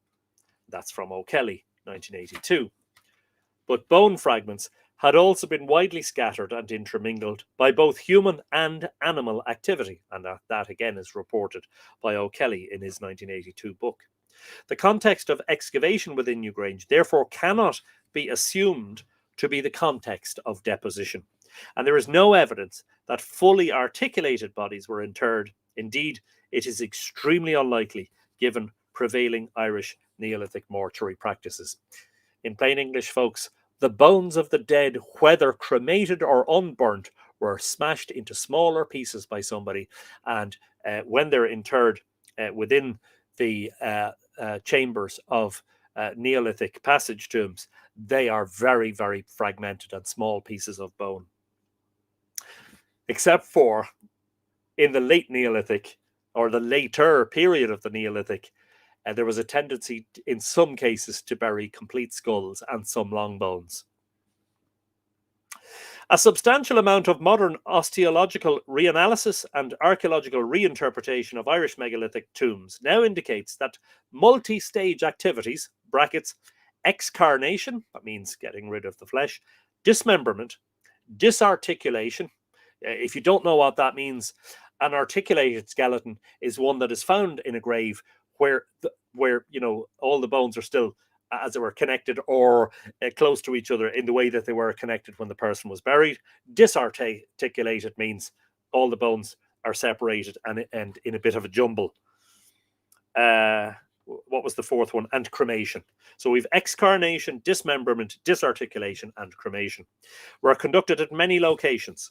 That's from O'Kelly, 1982. But bone fragments had also been widely scattered and intermingled by both human and animal activity, and that again is reported by O'Kelly in his 1982 book. The context of excavation within Newgrange therefore cannot be assumed to be the context of deposition, and there is no evidence that fully articulated bodies were interred. Indeed, it is extremely unlikely given prevailing Irish Neolithic mortuary practices. In plain English, folks, the bones of the dead, whether cremated or unburnt, were smashed into smaller pieces by somebody, and when they're interred within the chambers of Neolithic passage tombs, they are very, very fragmented and small pieces of bone. Except for in the late Neolithic, or the later period of the Neolithic, there was a tendency in some cases to bury complete skulls and some long bones. A substantial amount of modern osteological reanalysis and archaeological reinterpretation of Irish megalithic tombs now indicates that multi-stage activities, brackets, excarnation, that means getting rid of the flesh, dismemberment, disarticulation. If you don't know what that means, an articulated skeleton is one that is found in a grave where you know all the bones are still, as it were, connected or close to each other in the way that they were connected when the person was buried. Disarticulated means all the bones are separated and in a bit of a jumble. What was the fourth one? And cremation. So we've excarnation, dismemberment, disarticulation, and cremation. Were conducted at many locations.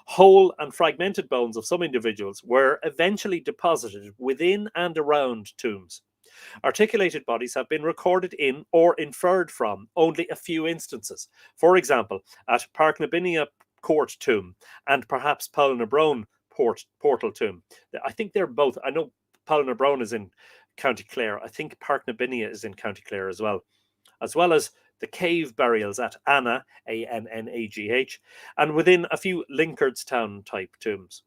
Whole and fragmented bones of some individuals were eventually deposited within and around tombs. Articulated bodies have been recorded in or inferred from only a few instances. For example, at Parknabinia Court Tomb and perhaps Poulnabrone Portal Tomb. I think they're both. I know Poulnabrone is in County Clare. I think Parknabinia is in County Clare as well as the cave burials at Anna, Annagh, and within a few Linkardstown type tombs.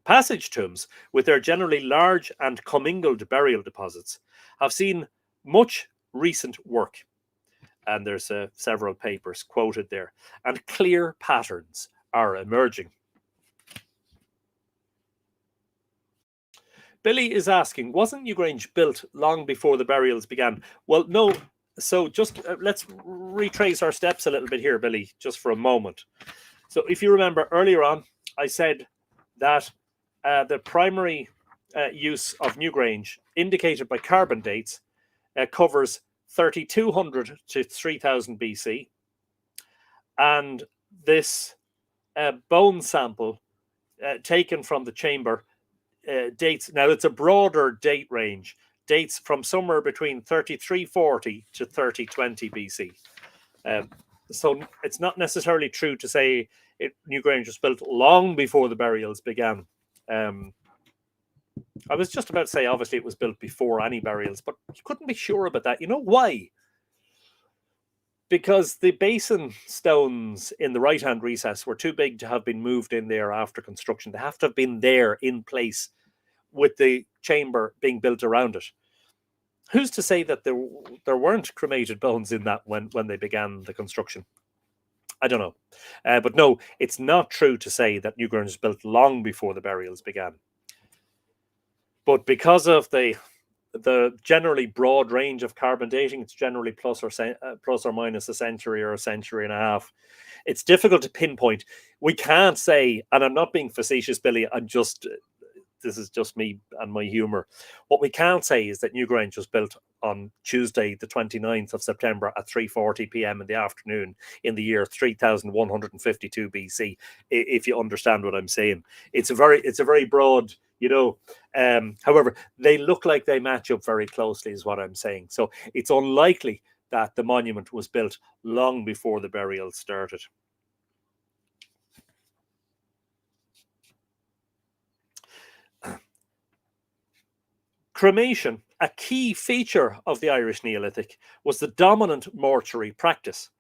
Passage tombs, with their generally large and commingled burial deposits, have seen much recent work, and there's several papers quoted there, and clear patterns are emerging. Billy is asking, wasn't Newgrange built long before the burials began? Well, no. So just let's retrace our steps a little bit here, Billy, just for a moment. So if you remember earlier on, I said that the primary use of Newgrange, indicated by carbon dates, covers 3200 to 3000 BC. And this bone sample taken from the chamber dates. Now, it's a broader date range, dates from somewhere between 3340 to 3020 BC. So it's not necessarily true to say Newgrange was built long before the burials began. I was just about to say, obviously, it was built before any burials, but you couldn't be sure about that. You know why? Because the basin stones in the right-hand recess were too big to have been moved in there after construction. They have to have been there in place with the chamber being built around it. Who's to say that there weren't cremated bones in that when they began the construction? I don't know. But no, it's not true to say that Newgrange was built long before the burials began. But because of the generally broad range of carbon dating, it's generally plus or minus a century or a century and a half. It's difficult to pinpoint. We can't say, and I'm not being facetious, Billy, this is just me and my humour. What we can't say is that Newgrange was built on Tuesday, the 29th of September at 3:40 p.m. in the afternoon in the year 3152 BC, if you understand what I'm saying. It's a very broad, however, they look like they match up very closely is what I'm saying. So it's unlikely that the monument was built long before the burial started. Cremation, a key feature of the Irish Neolithic, was the dominant mortuary practice.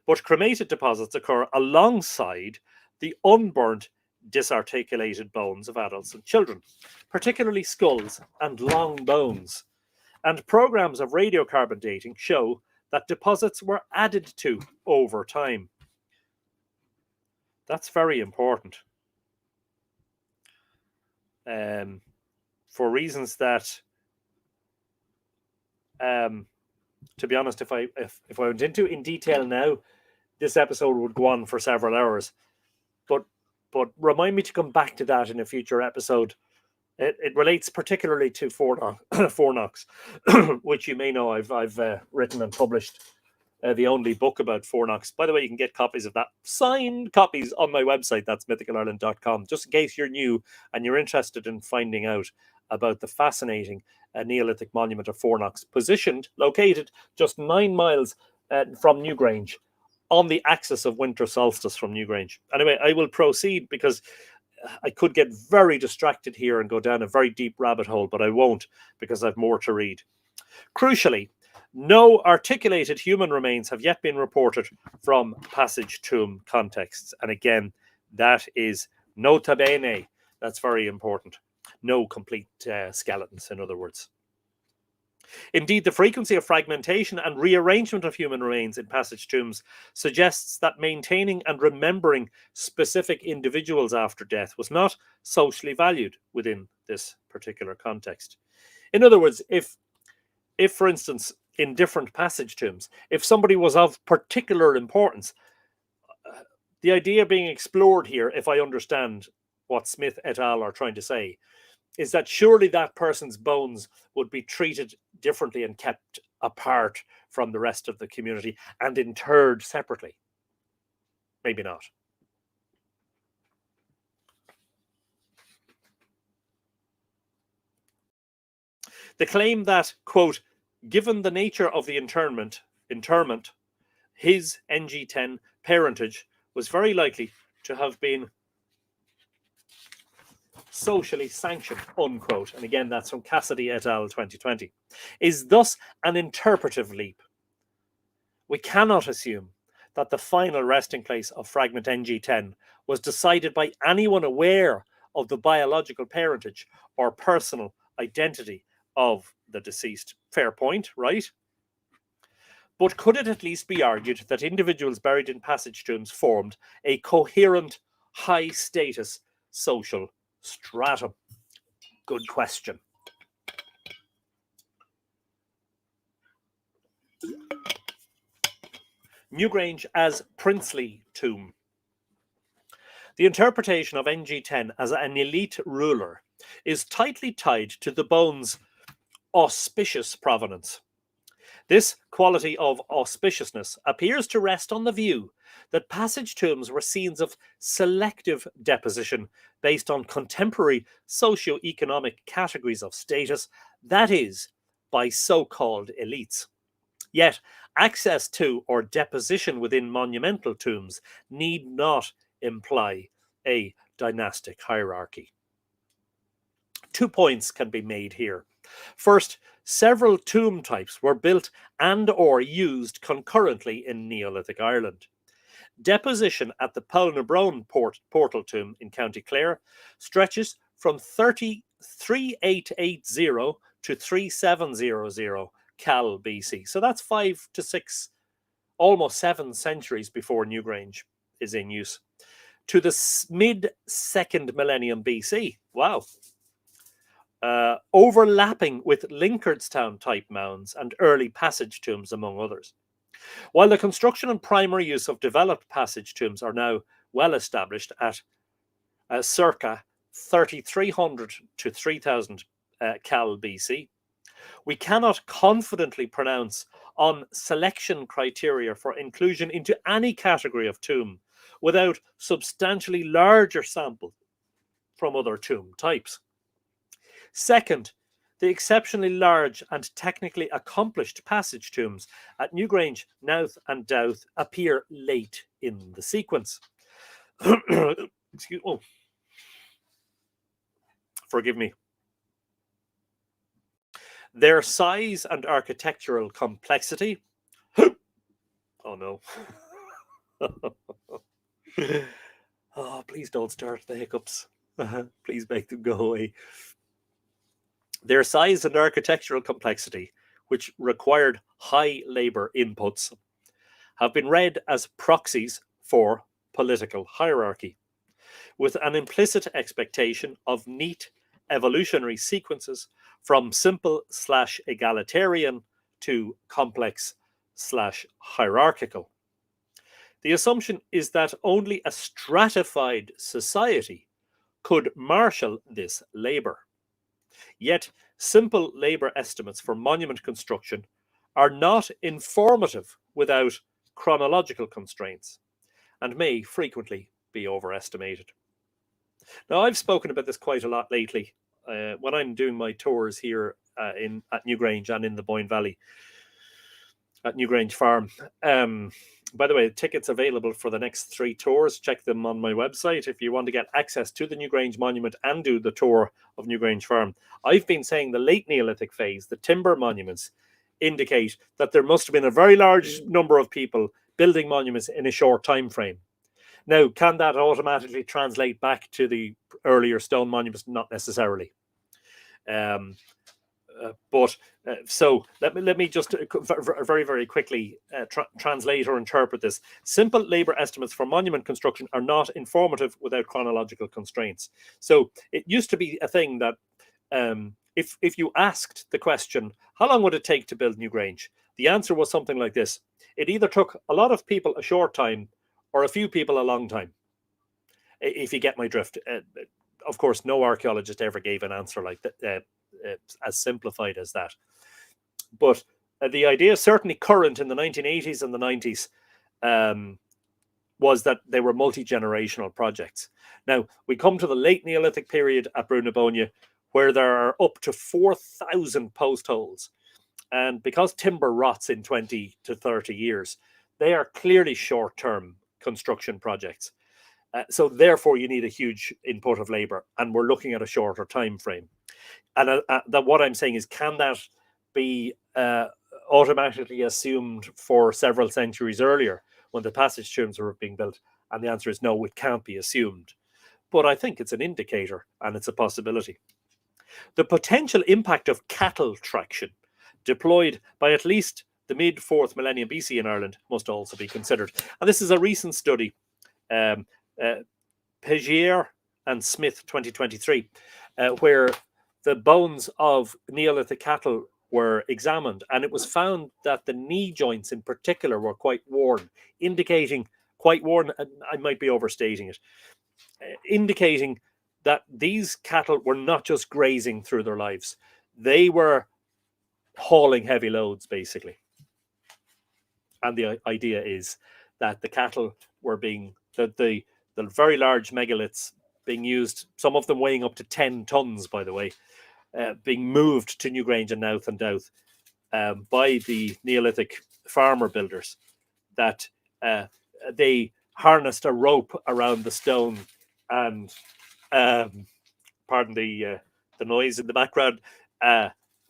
But cremated deposits occur alongside the unburnt, disarticulated bones of adults and children, particularly skulls and long bones. And programs of radiocarbon dating show that deposits were added to over time. That's very important. For reasons that, to be honest, if I went into in detail now, this episode would go on for several hours. But remind me to come back to that in a future episode. It relates particularly to fornocks, which you may know I've written and published the only book about fornocks. By the way, you can get copies of that, signed copies, on my website. That's mythicalireland.com. Just in case you're new and you're interested in finding out about the fascinating Neolithic monument of fornocks, located just 9 miles from Newgrange, on the axis of winter solstice from Newgrange. Anyway, I will proceed because I could get very distracted here and go down a very deep rabbit hole, but I won't because I've more to read. Crucially, no articulated human remains have yet been reported from passage tomb contexts. And again, that is nota bene. That's very important. No complete skeletons, in other words. Indeed, the frequency of fragmentation and rearrangement of human remains in passage tombs suggests that maintaining and remembering specific individuals after death was not socially valued within this particular context. In other words, if for instance, in different passage tombs, if somebody was of particular importance, the idea being explored here, if I understand what Smith et al. Are trying to say, is that surely that person's bones would be treated differently and kept apart from the rest of the community and interred separately. Maybe not. The claim that, quote, given the nature of the interment, his NG10 parentage was very likely to have been socially sanctioned, unquote, and again that's from Cassidy et al. 2020, is thus an interpretive leap. We cannot assume that the final resting place of fragment NG10 was decided by anyone aware of the biological parentage or personal identity of the deceased. Fair point, right? But could it at least be argued that individuals buried in passage tombs formed a coherent, high-status social stratum? Good question. Newgrange as princely tomb. The interpretation of NG10 as an elite ruler is tightly tied to the bone's auspicious provenance. This quality of auspiciousness appears to rest on the view that passage tombs were scenes of selective deposition based on contemporary socio-economic categories of status, that is, by so-called elites. Yet, access to or deposition within monumental tombs need not imply a dynastic hierarchy. 2 points can be made here. First, several tomb types were built and or used concurrently in Neolithic Ireland. Deposition at the Poulnabrone portal tomb in County Clare stretches from 3880 to 3700 Cal BC. So that's 5 to 6, almost 7 centuries before Newgrange is in use. To the mid-2nd millennium BC. Wow. Overlapping with Linkardstown type mounds and early passage tombs, among others. While the construction and primary use of developed passage tombs are now well established at circa 3300 to 3000 Cal BC, we cannot confidently pronounce on selection criteria for inclusion into any category of tomb without substantially larger samples from other tomb types. Second, the exceptionally large and technically accomplished passage tombs at Newgrange, Knowth and Dowth appear late in the sequence. Excuse me. Oh. Forgive me. Their size and architectural complexity. Oh no. Oh, please don't start the hiccups. Please make them go away. Their size and architectural complexity, which required high labour inputs, have been read as proxies for political hierarchy, with an implicit expectation of neat evolutionary sequences from simple/egalitarian to complex/hierarchical. The assumption is that only a stratified society could marshal this labour. Yet, simple labour estimates for monument construction are not informative without chronological constraints and may frequently be overestimated. Now, I've spoken about this quite a lot lately when I'm doing my tours here at Newgrange and in the Boyne Valley at Newgrange Farm. By the way, tickets available for the next 3 tours. Check them on my website if you want to get access to the Newgrange Monument and do the tour of Newgrange Farm. I've been saying the late Neolithic phase, the timber monuments, indicate that there must have been a very large number of people building monuments in a short time frame. Now, can that automatically translate back to the earlier stone monuments? Not necessarily. So let me just very, very quickly translate or interpret this. Simple labour estimates for monument construction are not informative without chronological constraints. So it used to be a thing that if you asked the question, how long would it take to build Newgrange? The answer was something like this. It either took a lot of people a short time or a few people a long time, if you get my drift. Of course, no archaeologist ever gave an answer like that, as simplified as that. But the idea, certainly current in the 1980s and the 90s, was that they were multi-generational projects. Now, we come to the late Neolithic period at Brunabonia, where there are up to 4,000 post holes. And because timber rots in 20 to 30 years, they are clearly short-term construction projects. So therefore, you need a huge input of labour, and we're looking at a shorter time frame. And that what I'm saying is, can that be automatically assumed for several centuries earlier when the passage tombs were being built? And the answer is no, it can't be assumed. But I think it's an indicator and it's a possibility. The potential impact of cattle traction deployed by at least the mid-4th millennium BC in Ireland must also be considered. And this is a recent study, Pegier and Smith 2023, where the bones of Neolithic cattle were examined, and it was found that the knee joints in particular were quite worn, indicating quite worn, I might be overstating it, indicating that these cattle were not just grazing through their lives. They were hauling heavy loads, basically. And the idea is that the cattle were being, the very large megaliths being used, some of them weighing up to 10 tons, by the way, being moved to Newgrange and Louth and Douth by the Neolithic farmer builders, that they harnessed a rope around the stone and, pardon the noise in the background,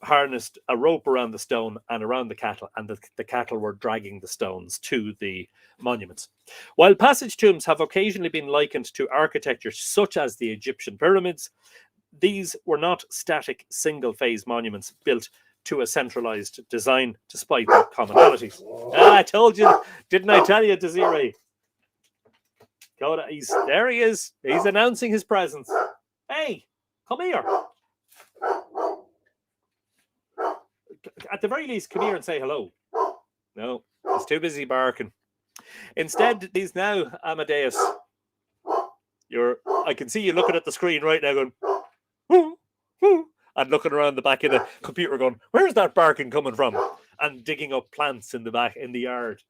harnessed a rope around the stone and around the cattle, and the cattle were dragging the stones to the monuments. While passage tombs have occasionally been likened to architecture such as the Egyptian pyramids, these were not static single-phase monuments built to a centralized design, despite their commonalities. I told you, didn't I tell you, Desiree? There he is. He's announcing his presence. Hey, come here. At the very least, come here and say hello. No, he's too busy barking. Instead, he's now Amadeus. I can see you looking at the screen right now going, whoo, whoo, and looking around the back of the computer going, where's that barking coming from? And digging up plants in the yard.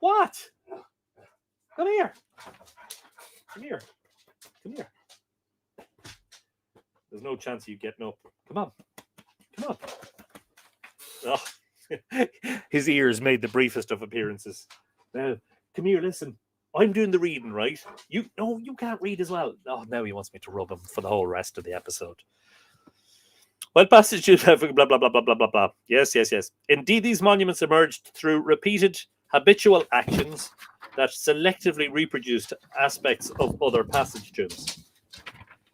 What? Come here. Come here. Come here. There's no chance of you getting up. Come on. Come on. Oh. His ears made the briefest of appearances. Now, come here, listen. I'm doing the reading, right? You can't read as well. Oh, now he wants me to rub him for the whole rest of the episode. Well, passages have blah, blah, blah, blah, blah, blah, blah. Yes. Indeed, these monuments emerged through repeated habitual actions that selectively reproduced aspects of other passage tombs.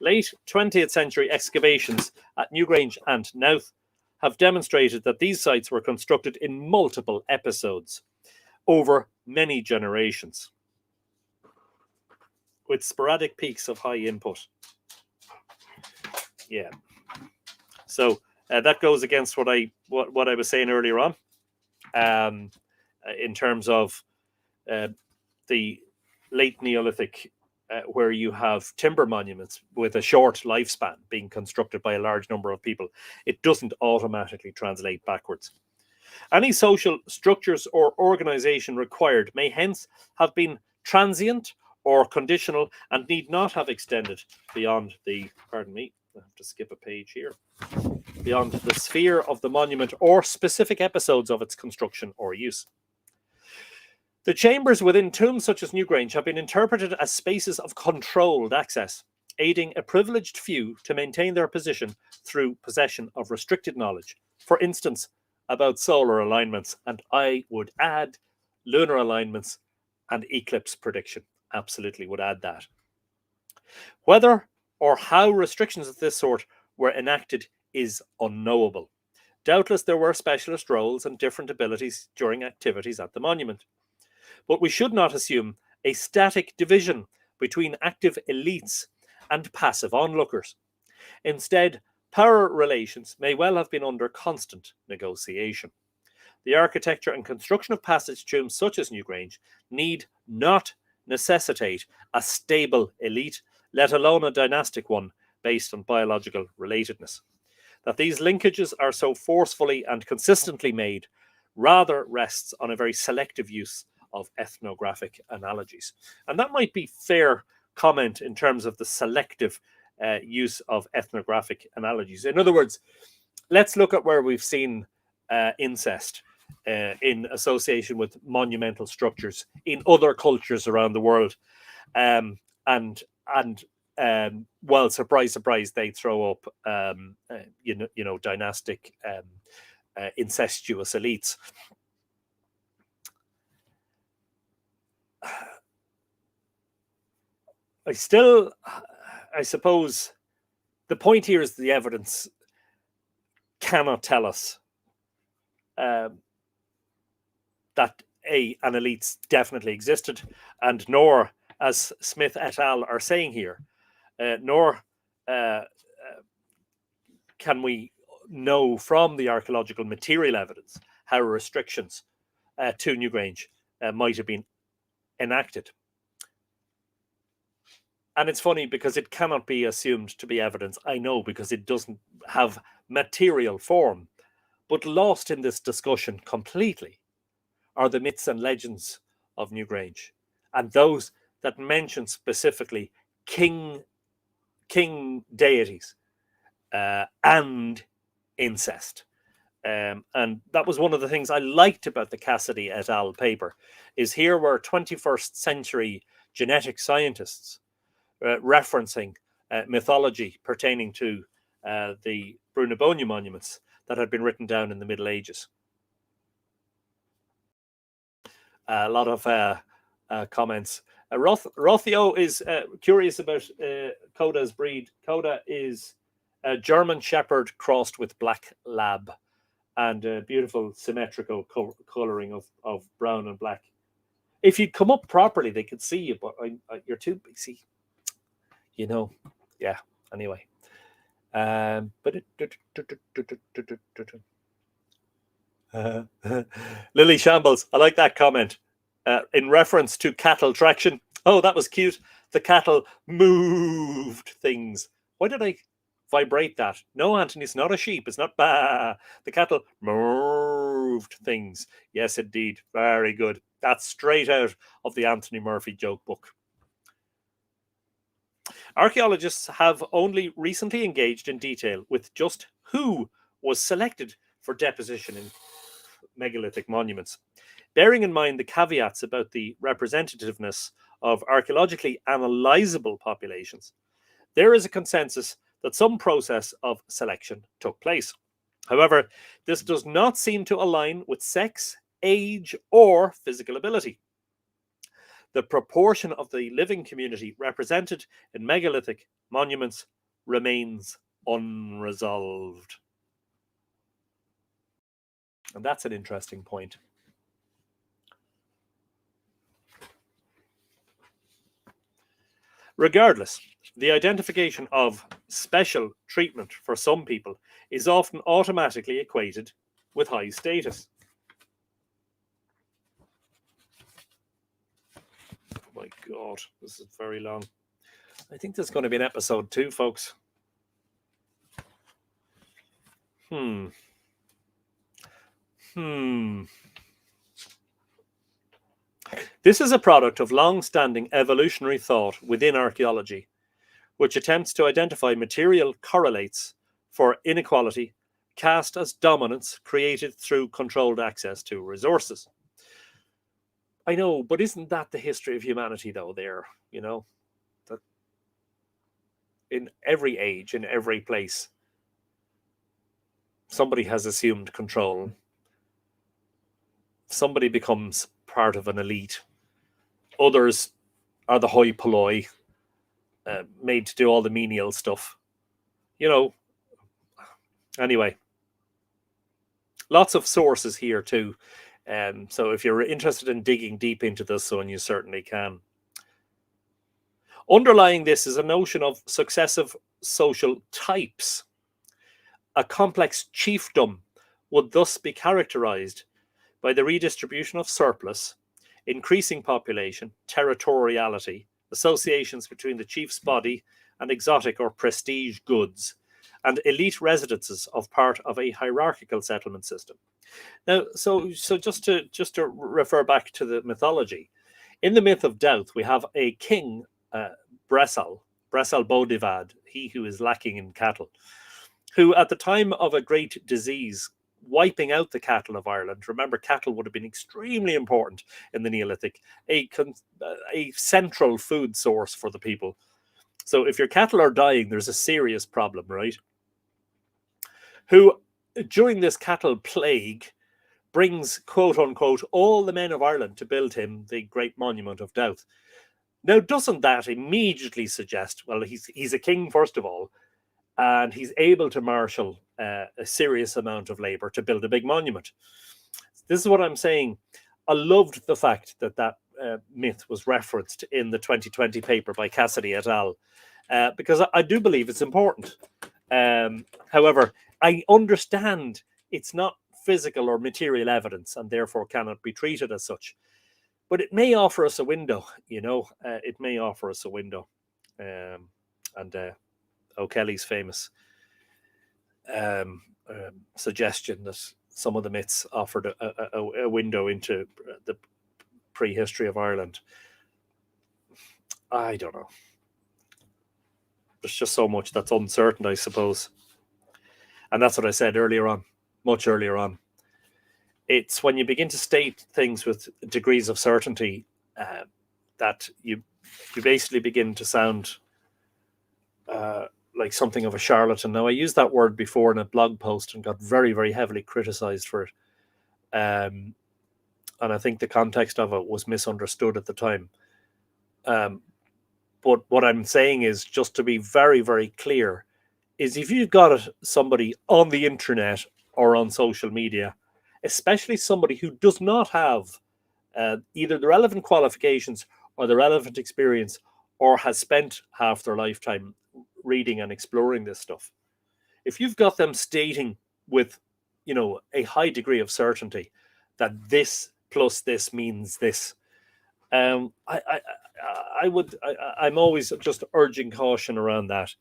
Late 20th century excavations at Newgrange and Louth have demonstrated that these sites were constructed in multiple episodes over many generations, with sporadic peaks of high input. Yeah. So that goes against what I was saying earlier on, in terms of the late Neolithic, where you have timber monuments with a short lifespan being constructed by a large number of people. It doesn't automatically translate backwards. Any social structures or organization required may hence have been transient or conditional and need not have extended beyond the, pardon me, I have to skip a page here, beyond the sphere of the monument or specific episodes of its construction or use. The chambers within tombs such as Newgrange have been interpreted as spaces of controlled access, aiding a privileged few to maintain their position through possession of restricted knowledge, for instance, about solar alignments, and I would add lunar alignments and eclipse prediction. Absolutely would add that. Whether or how restrictions of this sort were enacted is unknowable. Doubtless there were specialist roles and different abilities during activities at the monument. But we should not assume a static division between active elites and passive onlookers. Instead, power relations may well have been under constant negotiation. The architecture and construction of passage tombs such as Newgrange need not necessitate a stable elite, let alone a dynastic one based on biological relatedness. That these linkages are so forcefully and consistently made rather rests on a very selective use of ethnographic analogies. And that might be fair comment in terms of the selective use of ethnographic analogies. In other words, let's look at where we've seen incest in association with monumental structures in other cultures around the world. Well, surprise, surprise, they throw up, dynastic, incestuous elites. I suppose the point here is the evidence cannot tell us that an elite definitely existed, and nor, as Smith et al. Are saying here, nor can we know from the archaeological material evidence how restrictions to Newgrange might have been enacted. And it's funny because it cannot be assumed to be evidence, I know, because it doesn't have material form. But lost in this discussion completely are the myths and legends of Newgrange, and those that mention specifically king deities and incest. And that was one of the things I liked about the Cassidy et al. Paper, is here were 21st century genetic scientists referencing mythology pertaining to the Brunabonia monuments that had been written down in the Middle Ages. A lot of comments. Rothio is curious about Coda's breed. Coda is a German Shepherd crossed with Black Lab, and a beautiful symmetrical colouring of brown and black. If you'd come up properly, they could see you, but you're too big. See, you know, yeah. Anyway, Lily Shambles, I like that comment in reference to cattle traction. Oh, that was cute. The cattle moved things. Why did I vibrate that? No, Anthony, it's not a sheep. It's not bah. The cattle moved things. Yes, indeed. Very good. That's straight out of the Anthony Murphy joke book. Archaeologists have only recently engaged in detail with just who was selected for deposition in megalithic monuments. Bearing in mind the caveats about the representativeness of archaeologically analyzable populations, there is a consensus that some process of selection took place. However, this does not seem to align with sex, age, or physical ability. The proportion of the living community represented in megalithic monuments remains unresolved. And that's an interesting point. Regardless, the identification of special treatment for some people is often automatically equated with high status. Oh my God, this is very long. I think there's going to be an episode 2, folks. This is a product of long-standing evolutionary thought within archaeology, which attempts to identify material correlates for inequality cast as dominance created through controlled access to resources. I know, but isn't that the history of humanity, though, there? You know, that in every age, in every place, somebody has assumed control. Somebody becomes part of an elite. Others are the hoi polloi, made to do all the menial stuff. You know, anyway, lots of sources here too. So if you're interested in digging deep into this one, you certainly can. Underlying this is a notion of successive social types. A complex chiefdom would thus be characterized by the redistribution of surplus, increasing population, territoriality, associations between the chief's body and exotic or prestige goods, and elite residences of part of a hierarchical settlement system. Now, so just to refer back to the mythology, in the myth of Doubt, we have a king, Bresal Bodivad, he who is lacking in cattle, who at the time of a great disease wiping out the cattle of Ireland. Remember, cattle would have been extremely important in the Neolithic, a central food source for the people. So if your cattle are dying, there's a serious problem, right? Who, during this cattle plague, brings, quote unquote, all the men of Ireland to build him the great monument of Doubt. Now, doesn't that immediately suggest, well, he's a king, first of all, and he's able to marshal a serious amount of labor to build a big monument. This is what I'm saying. I loved the fact that myth was referenced in the 2020 paper by Cassidy et al. Because I do believe it's important. However, I understand it's not physical or material evidence and therefore cannot be treated as such. But it may offer us a window, you know. It may offer us a window. O'Kelly's famous suggestion that some of the myths offered a window into the prehistory of Ireland. I don't know. There's just so much that's uncertain, I suppose. And that's what I said much earlier on. It's when you begin to state things with degrees of certainty that you basically begin to sound like something of a charlatan. Now, I used that word before in a blog post and got very, very heavily criticized for it. And I think the context of it was misunderstood at the time. But what I'm saying is, just to be very, very clear, is if you've got somebody on the internet or on social media, especially somebody who does not have either the relevant qualifications or the relevant experience, or has spent half their lifetime reading and exploring this stuff, if you've got them stating with, a high degree of certainty that this plus this means this, I'm always just urging caution around that.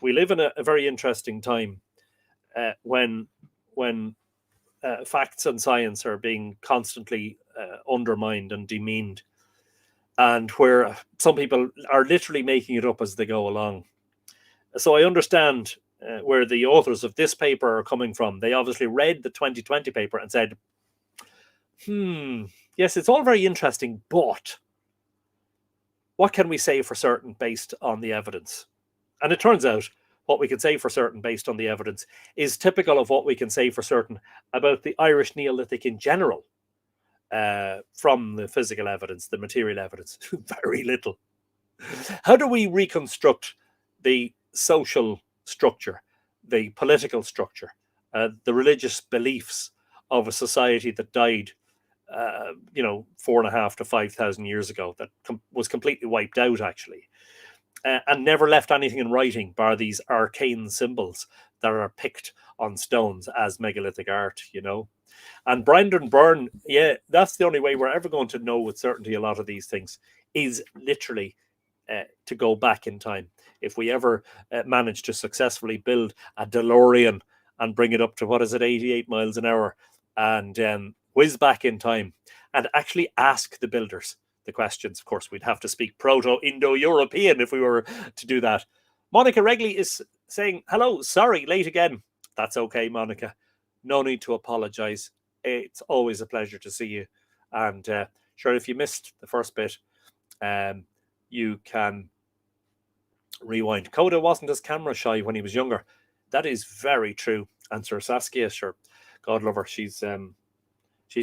We live in a very interesting time when facts and science are being constantly undermined and demeaned, and where some people are literally making it up as they go along. So I understand where the authors of this paper are coming from. They obviously read the 2020 paper and said, yes, it's all very interesting, but what can we say for certain based on the evidence? And it turns out what we can say for certain based on the evidence is typical of what we can say for certain about the Irish Neolithic in general, from the physical evidence, the material evidence. Very little. How do we reconstruct the social structure, the political structure, the religious beliefs of a society that died 4,500 to 5,000 years ago, that was completely wiped out, actually, and never left anything in writing bar these arcane symbols that are picked on stones as megalithic art, And Brandon Byrne, that's the only way we're ever going to know with certainty a lot of these things, is literally to go back in time. If we ever manage to successfully build a DeLorean and bring it up to, 88 miles an hour, and whiz back in time and actually ask the builders the questions. Of course, we'd have to speak Proto-Indo-European if we were to do that. Monica Regley is saying, hello, sorry, late again. That's okay, Monica. No need to apologize. It's always a pleasure to see you. And sure, if you missed the first bit, you can rewind. Coda wasn't as camera shy when he was younger. That is very true. And Sir Saskia, sure, God love her, she's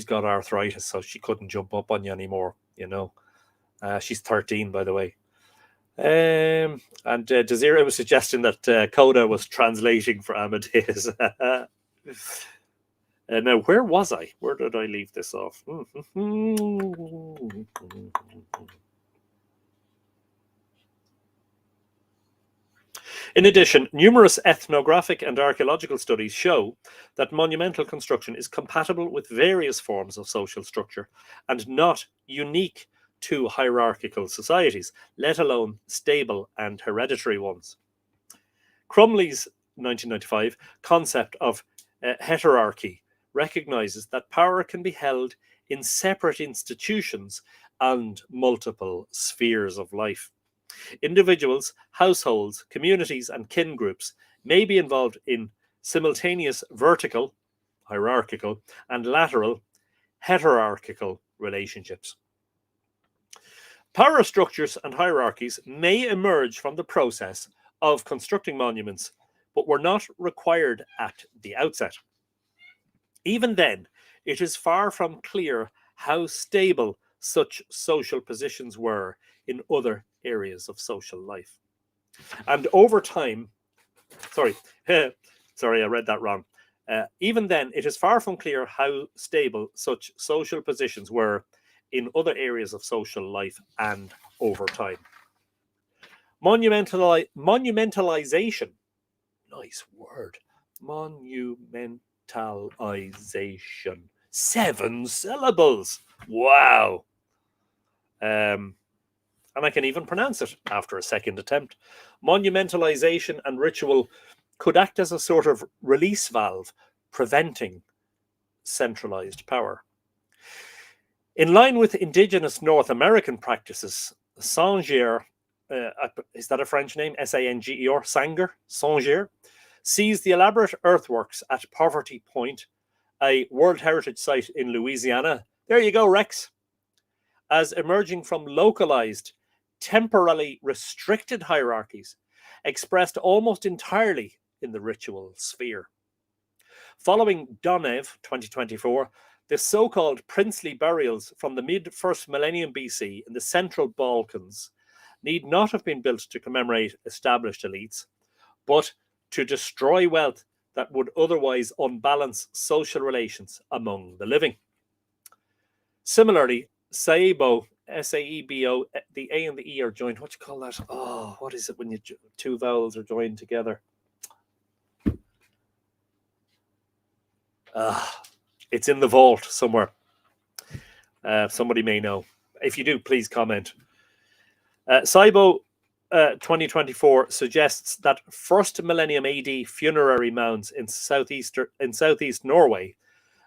got arthritis, so she couldn't jump up on you anymore, She's 13, by the way. And Desiree was suggesting that Coda was translating for Amadeus. Now, where was I? Where did I leave this off? In addition, numerous ethnographic and archaeological studies show that monumental construction is compatible with various forms of social structure and not unique to hierarchical societies, let alone stable and hereditary ones. Crumley's 1995 concept of heterarchy recognizes that power can be held in separate institutions and multiple spheres of life. Individuals, households, communities, and kin groups may be involved in simultaneous vertical, hierarchical, and lateral, heterarchical relationships. Power structures and hierarchies may emerge from the process of constructing monuments, but were not required at the outset. Even then, it is far from clear how stable such social positions were in other areas of social life. And over time, sorry, I read that wrong. Even then, it is far from clear how stable such social positions were in other areas of social life and over time. Monumentalization, nice word, monumentalization, 7 syllables, wow. And I can even pronounce it after a second attempt. Monumentalization and ritual could act as a sort of release valve, preventing centralized power. In line with indigenous North American practices, Sanger, is that a French name? Sanger, Sanger, sees the elaborate earthworks at Poverty Point, a World Heritage Site in Louisiana. There you go, Rex. As emerging from localized, temporally restricted hierarchies, expressed almost entirely in the ritual sphere. Following Donev 2024, the so-called princely burials from the mid-first millennium BC in the central Balkans need not have been built to commemorate established elites, but to destroy wealth that would otherwise unbalance social relations among the living. Similarly, Saebo, S-A-E-B-O, the A and the E are joined. What do you call that? Oh, what is it when two vowels are joined together? It's in the vault somewhere. Somebody may know. If you do, please comment. Saebo 2024 suggests that first millennium AD funerary mounds in southeast Norway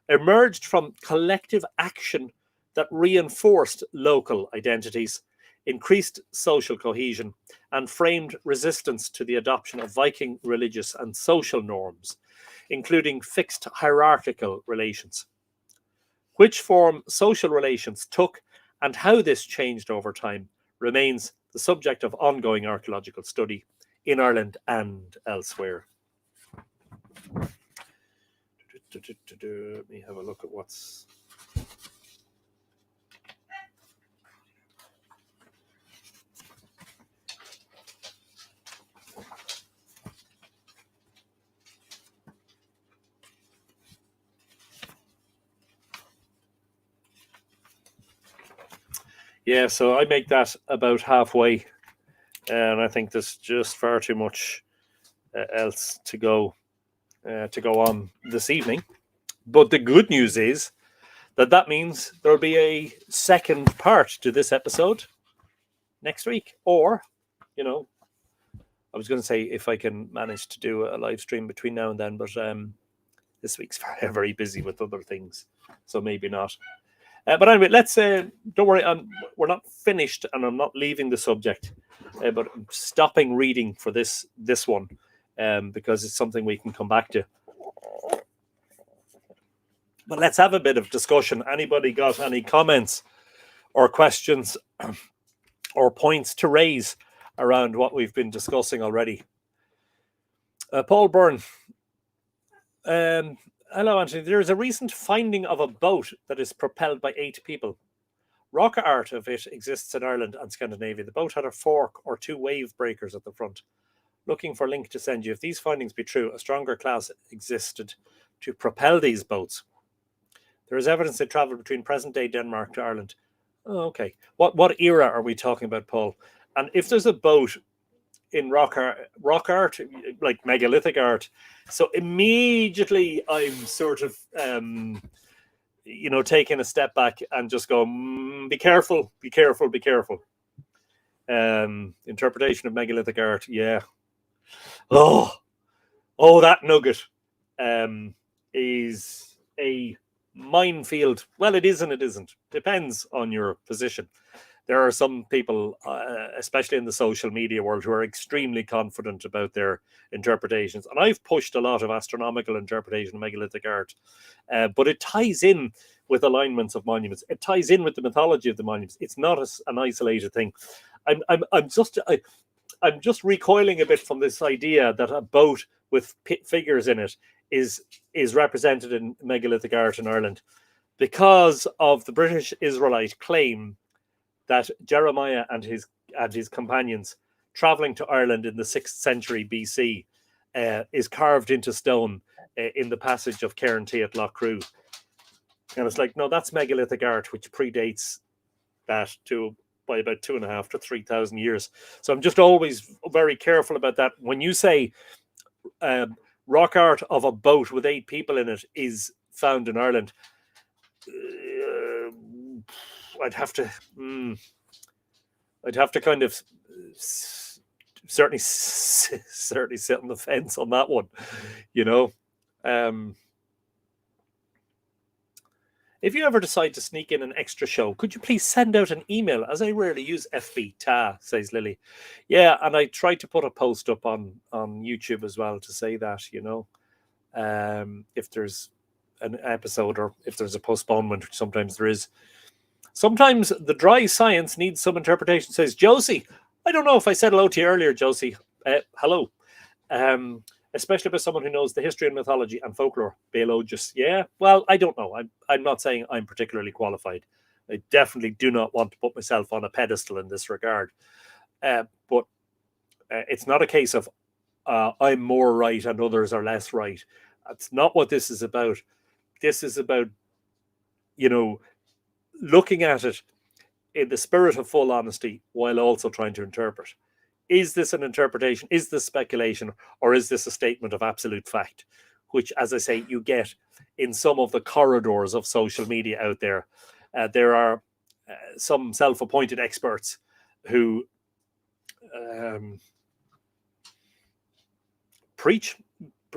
emerged from collective action that reinforced local identities, increased social cohesion, and framed resistance to the adoption of Viking religious and social norms, including fixed hierarchical relations. Which form social relations took and how this changed over time remains the subject of ongoing archaeological study in Ireland and elsewhere. Let me have a look at what's... Yeah, so I make that about halfway, and I think there's just far too much else to go on this evening. But the good news is that means there'll be a second part to this episode next week, or, you know, I was going to say if I can manage to do a live stream between now and then, but this week's very, very busy with other things, so maybe not. But anyway, let's don't worry, we're not finished, and I'm not leaving the subject, but I'm stopping reading for this one because it's something we can come back to. But let's have a bit of discussion. Anybody got any comments or questions or points to raise around what we've been discussing already? Paul Byrne. Hello, Anthony. There is a recent finding of a boat that is propelled by 8 people. Rock art of it exists in Ireland and Scandinavia. The boat had a fork or 2 wave breakers at the front. Looking for a link to send you. If these findings be true, a stronger class existed to propel these boats. There is evidence they travelled between present-day Denmark to Ireland. Oh, okay. What era are we talking about, Paul? And if there's a boat in rock art, like megalithic art, so immediately I'm sort of, taking a step back and just go, be careful, be careful, be careful. Interpretation of megalithic art, yeah. Oh, that nugget is a minefield. Well, it is and it isn't. Depends on your position. There are some people, especially in the social media world, who are extremely confident about their interpretations. And I've pushed a lot of astronomical interpretation of megalithic art, but it ties in with alignments of monuments. It ties in with the mythology of the monuments. It's not an isolated thing. I'm just recoiling a bit from this idea that a boat with figures in it is represented in megalithic art in Ireland because of the British Israelite claim that Jeremiah and his companions traveling to Ireland in the 6th century BC is carved into stone in the passage of Cairn at Lough Crew. And it's like, no, that's megalithic art, which predates that by about 2,500 to 3,000 years. So I'm just always very careful about that. When you say rock art of a boat with 8 people in it is found in Ireland, I'd have to kind of certainly sit on the fence on that one, you know. If you ever decide to sneak in an extra show, could you please send out an email, as I rarely use FB. Says Lily. Yeah, and I tried to put a post up on YouTube as well to say that, if there's an episode or if there's a postponement, which sometimes there is. Sometimes the dry science needs some interpretation, says Josie. I don't know if I said hello to you earlier, Josie. Hello. Especially by someone who knows the history and mythology and folklore. Beologus. Yeah, well, I don't know. I'm not saying I'm particularly qualified. I definitely do not want to put myself on a pedestal in this regard. But it's not a case of I'm more right and others are less right. That's not what this is about. This is about, looking at it in the spirit of full honesty while also trying to interpret. Is this an interpretation? Is this speculation? Or is this a statement of absolute fact? Which, as I say, you get in some of the corridors of social media out there. There are some self-appointed experts who preach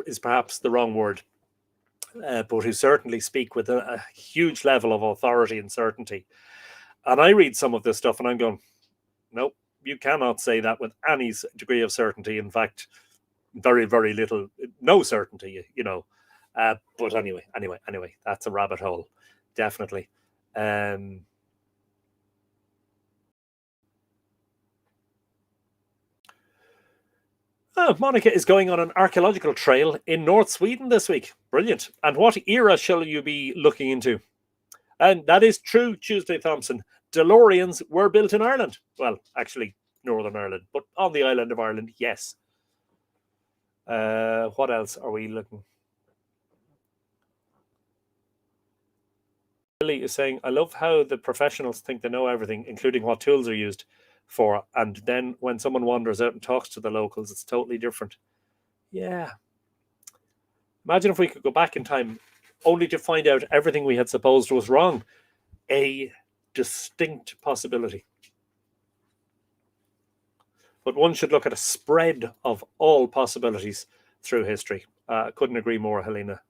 is perhaps the wrong word, but who certainly speak with a huge level of authority and certainty. And I read some of this stuff and I'm going, nope, you cannot say that with any degree of certainty. In fact, very, very little, no certainty, But anyway, that's a rabbit hole, definitely. Monica is going on an archaeological trail in North Sweden this week. Brilliant. And what era shall you be looking into? And that is true, Tuesday Thompson. DeLoreans were built in Ireland. Well, actually, Northern Ireland, but on the island of Ireland, yes. What else are we looking? Billy is saying, I love how the professionals think they know everything, including what tools are used for. And then when someone wanders out and talks to the locals, it's totally different. Yeah. Imagine if we could go back in time only to find out everything we had supposed was wrong. A distinct possibility. But one should look at a spread of all possibilities through history. Couldn't agree more, Helena.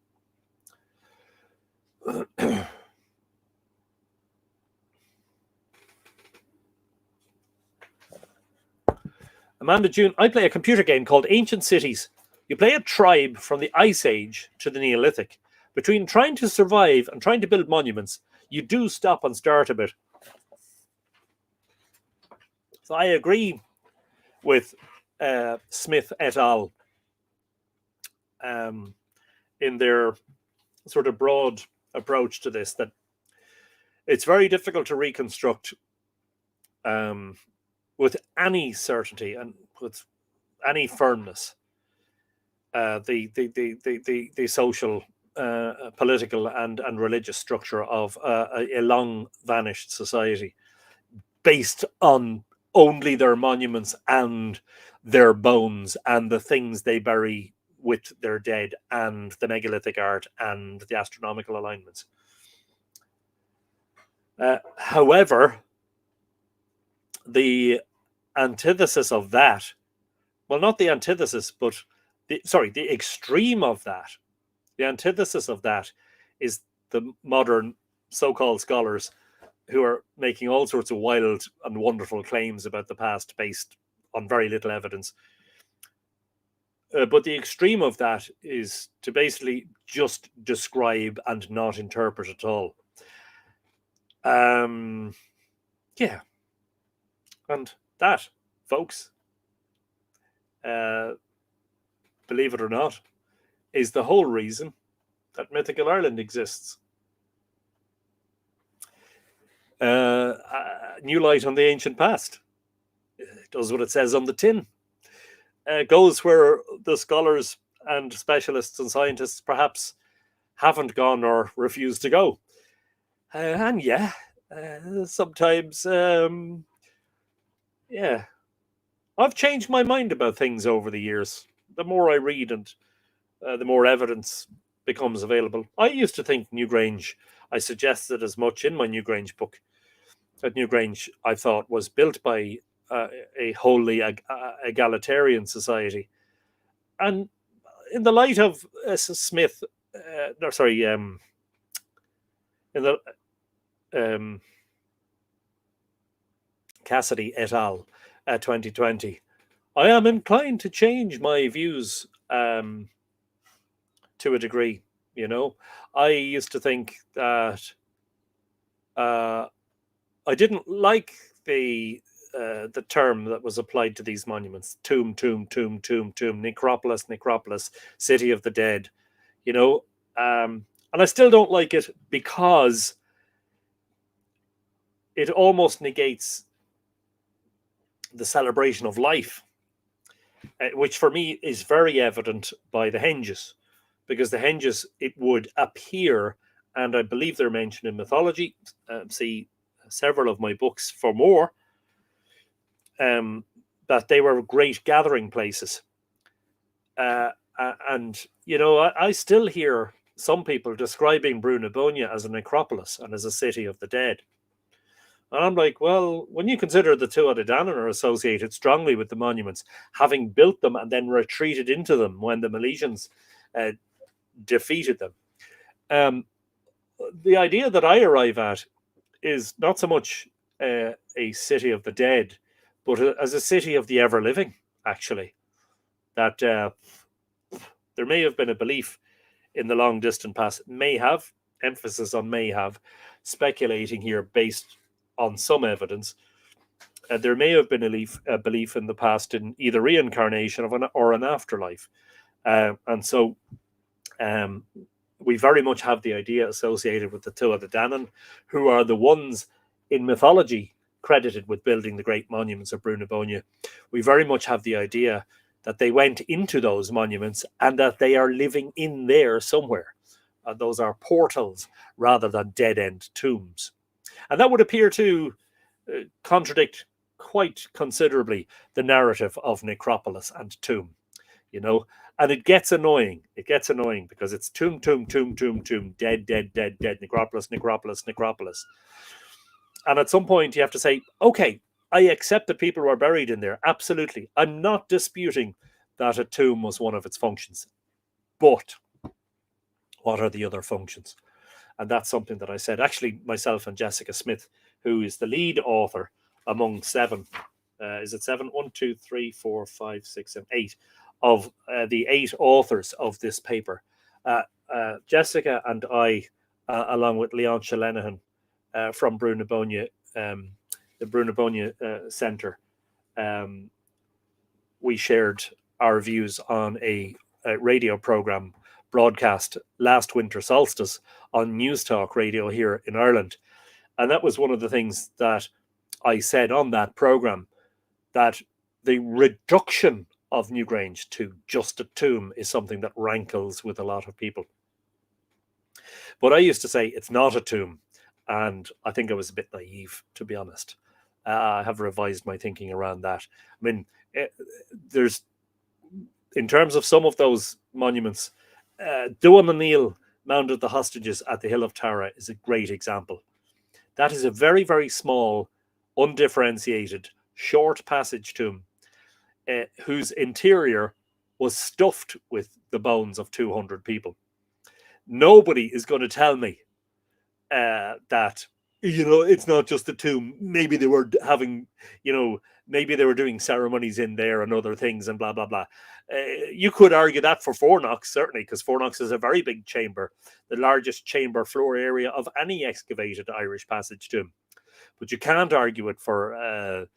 Amanda June, I play a computer game called Ancient Cities. You play a tribe from the Ice Age to the Neolithic. Between trying to survive and trying to build monuments, you do stop and start a bit. So I agree with Smith et al. In their sort of broad approach to this, that it's very difficult to reconstruct with any certainty and with any firmness the social, political and religious structure of a long vanished society based on only their monuments and their bones and the things they bury with their dead and the megalithic art and the astronomical alignments. However, the antithesis of that, well, not the antithesis, but the extreme of that, the antithesis of that is the modern so-called scholars who are making all sorts of wild and wonderful claims about the past based on very little evidence. But the extreme of that is to basically just describe and not interpret at all. Yeah. And that, folks, believe it or not, is the whole reason that Mythical Ireland exists. New light on the ancient past. It does what it says on the tin. Goes where the scholars and specialists and scientists perhaps haven't gone or refused to go. And yeah, sometimes, yeah, I've changed my mind about things over the years. The more I read and the more evidence becomes available. I used to think Newgrange, I suggested as much in my Newgrange book, that Newgrange, I thought, was built by a wholly egalitarian society. And in the light of Smith, in the Cassidy et al. 2020. I am inclined to change my views to a degree. You know, I used to think that uh, I didn't like the term that was applied to these monuments: tomb, tomb, tomb, tomb, tomb, necropolis, necropolis, city of the dead. You know, and I still don't like it because it almost negates the celebration of life, which for me is very evident by the henges, because the henges, it would appear, and I believe they're mentioned in mythology. See several of my books for more. That they were great gathering places. And, you know, I still hear some people describing Brunabonia as a necropolis and as a city of the dead. And I'm like, well, when you consider the Tuatha De Danann are associated strongly with the monuments, having built them and then retreated into them when the Milesians defeated them, the idea that I arrive at is not so much a city of the dead, but as a city of the ever living, actually. That there may have been a belief in the long distant past, may have, emphasis on may have, speculating here based on some evidence. There may have been a belief in the past in either reincarnation or an afterlife. And so we very much have the idea associated with the Tuatha De Danann, who are the ones in mythology credited with building the great monuments of Brunabonia. We very much have the idea that they went into those monuments and that they are living in there somewhere. Those are portals rather than dead-end tombs. And that would appear to contradict quite considerably the narrative of necropolis and tomb, you know. And it gets annoying. It gets annoying because it's tomb, tomb, tomb, tomb, tomb, dead, dead, dead, dead, necropolis, necropolis, necropolis. And at some point you have to say, okay, I accept that people were buried in there. Absolutely. I'm not disputing that a tomb was one of its functions. But what are the other functions? And that's something that I said, actually, myself and Jessica Smith, who is the lead author among seven, is it seven? 1, 2, 3, 4, 5, 6, 7, 8 of the 8 authors of this paper. Jessica and I, along with Leon Shalenihan from Brunabonia, the Brunabonia Centre, we shared our views on a radio program broadcast last winter solstice on News Talk Radio here in Ireland. And that was one of the things that I said on that program, that the reduction of Newgrange to just a tomb is something that rankles with a lot of people. But I used to say it's not a tomb. And I think I was a bit naive, to be honest. I have revised my thinking around that. I mean, there's, in terms of some of those monuments, Duan O'Neill mounted the hostages at the Hill of Tara is a great example. That is a very, very small, undifferentiated, short passage tomb whose interior was stuffed with the bones of 200 people. Nobody is going to tell me that, you know, it's not just a tomb. Maybe they were having, you know, maybe they were doing ceremonies in there and other things and blah, blah, blah. You could argue that for Fornox, certainly, because Fornox is a very big chamber, the largest chamber floor area of any excavated Irish passage tomb. But you can't argue it for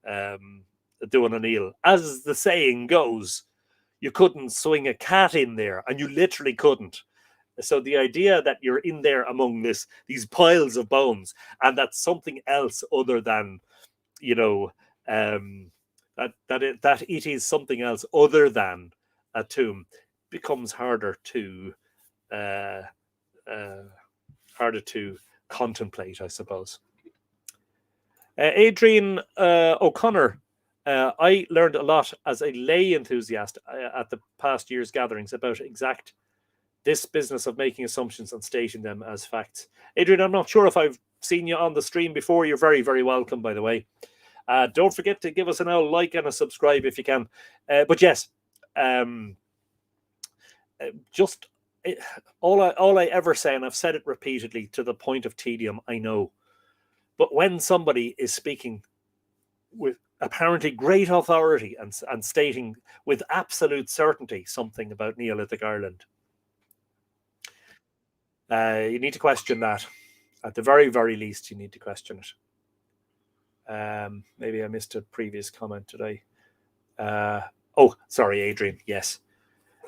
Duan O'Neill. As the saying goes, you couldn't swing a cat in there, and you literally couldn't. So the idea that you're in there among these piles of bones, and that's something else other than, you know, that it is something else other than a tomb, becomes harder to contemplate, I suppose. Adrian O'Connor, I learned a lot as a lay enthusiast at the past year's gatherings about this business of making assumptions and stating them as facts. Adrian, I'm not sure if I've seen you on the stream before. You're very, very welcome, by the way. Don't forget to give us an old like and a subscribe if you can. But yes, just all I ever say, and I've said it repeatedly to the point of tedium, I know, but when somebody is speaking with apparently great authority and stating with absolute certainty something about Neolithic Ireland, you need to question that. At the very, very least, you need to question it. Maybe I missed a previous comment today. Oh, sorry, Adrian. Yes.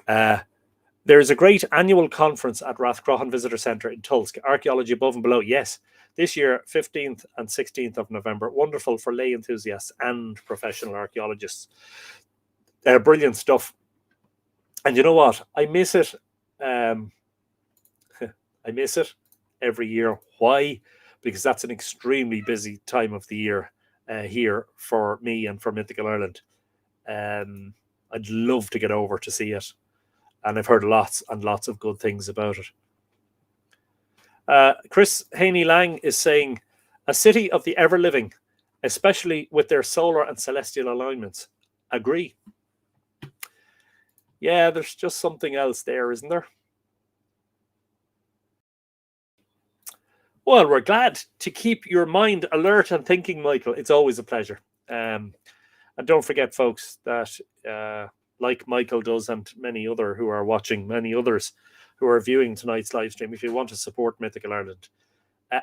There is a great annual conference at Rathcroghan Visitor Centre in Tulsk, Archaeology Above and Below. Yes, this year, 15th and 16th of November. Wonderful for lay enthusiasts and professional archaeologists. Brilliant stuff. And you know what? I miss it. I miss it every year. Why? Because that's an extremely busy time of the year here for me and for Mythical Ireland. I'd love to get over to see it. And I've heard lots and lots of good things about it. Chris Haney Lang is saying, a city of the ever-living, especially with their solar and celestial alignments. Agree. Yeah, there's just something else there, isn't there? Well, we're glad to keep your mind alert and thinking, Michael. It's always a pleasure. And don't forget, folks, that like Michael does and many other who are watching, many others who are viewing tonight's live stream, if you want to support Mythical Ireland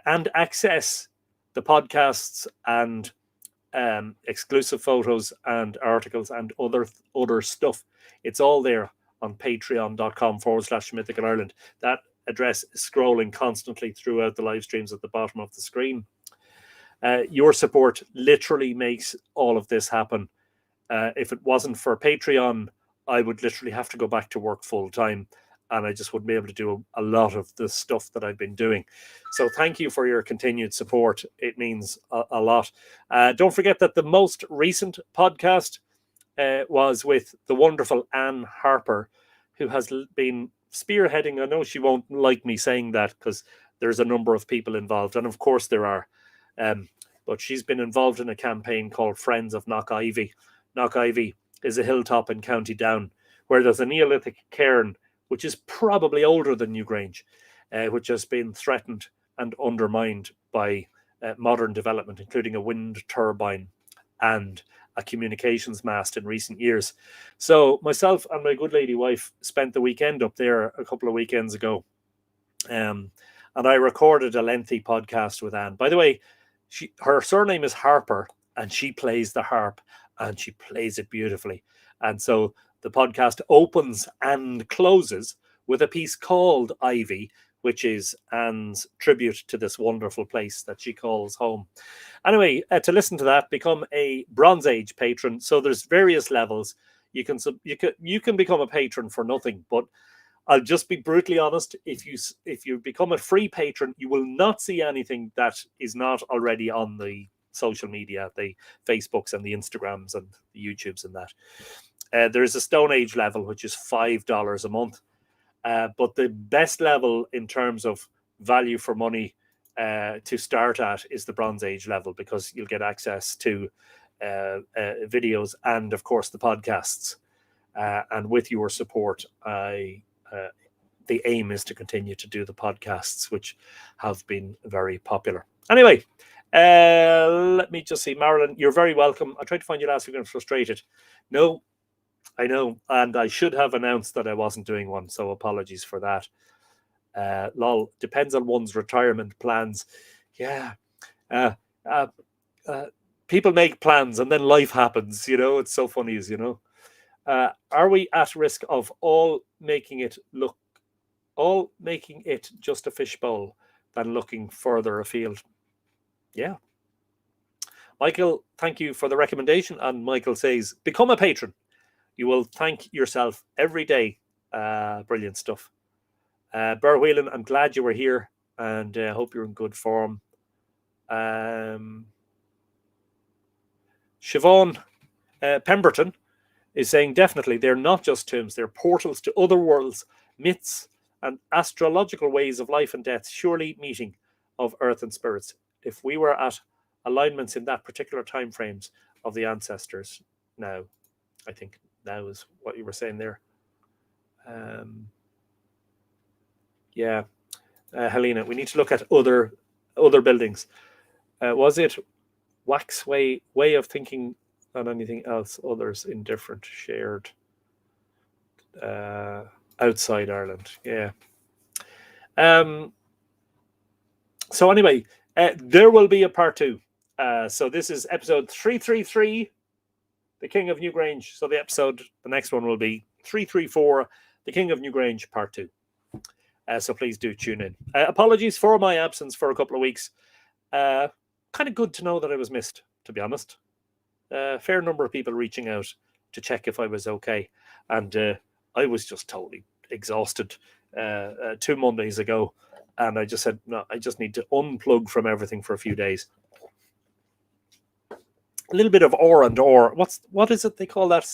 and access the podcasts and exclusive photos and articles and other stuff, it's all there on patreon.com/Mythical Ireland. That address is scrolling constantly throughout the live streams at the bottom of the screen. Your support literally makes all of this happen. If it wasn't for Patreon, I would literally have to go back to work full time, and I just wouldn't be able to do a lot of the stuff that I've been doing. So thank you for your continued support. It means a lot. Don't forget that the most recent podcast was with the wonderful Anne Harper, who has been spearheading. I know she won't like me saying that because there's a number of people involved, and of course there are. But she's been involved in a campaign called Friends of Knock Ivy. Knock Ivy is a hilltop in County Down where there's a Neolithic cairn, which is probably older than Newgrange, which has been threatened and undermined by modern development, including a wind turbine and a communications mast in recent years. So myself and my good lady wife spent the weekend up there a couple of weekends ago. And I recorded a lengthy podcast with Anne. By the way, her surname is Harper, and she plays the harp, and she plays it beautifully. And so the podcast opens and closes with a piece called Ivy, which is Anne's tribute to this wonderful place that she calls home. Anyway, to listen to that, become a Bronze Age patron. So there's various levels. You can become a patron for nothing, but I'll just be brutally honest. If you become a free patron, you will not see anything that is not already on the social media, the Facebooks and the Instagrams and the YouTubes and that. There is a Stone Age level, which is $5 a month. But the best level in terms of value for money to start at is the Bronze Age level, because you'll get access to videos and, of course, the podcasts. And with your support, the aim is to continue to do the podcasts, which have been very popular. Anyway, let me just see. Marilyn, you're very welcome. I tried to find you last week and I'm frustrated. No, I know. And I should have announced that I wasn't doing one. So apologies for that. Lol, depends on one's retirement plans. Yeah. People make plans and then life happens. You know, it's so funny, as you know. Are we at risk of all making it just a fishbowl than looking further afield? Yeah. Michael, thank you for the recommendation. And Michael says, become a patron. You will thank yourself every day. Brilliant stuff. Burr Whelan, I'm glad you were here and hope you're in good form. Siobhan Pemberton is saying, definitely, they're not just tombs, they're portals to other worlds, myths, and astrological ways of life and death, surely meeting of earth and spirits. If we were at alignments in that particular time frames of the ancestors now, I think now is what you were saying there. Yeah, Helena, we need to look at other buildings. Was it wax way of thinking on anything else? Others indifferent, shared outside Ireland. Yeah. So anyway, there will be a part 2. So this is episode 333, the King of Newgrange. So the next one will be 334, the King of Newgrange part 2. So please do tune in. Apologies for my absence for a couple of weeks. Kind of good to know that I was missed, to be honest. Fair number of people reaching out to check if I was okay. And I was just totally exhausted 2 Mondays ago. And I just said, no, I just need to unplug from everything for a few days. A little bit of or. What is it they call that?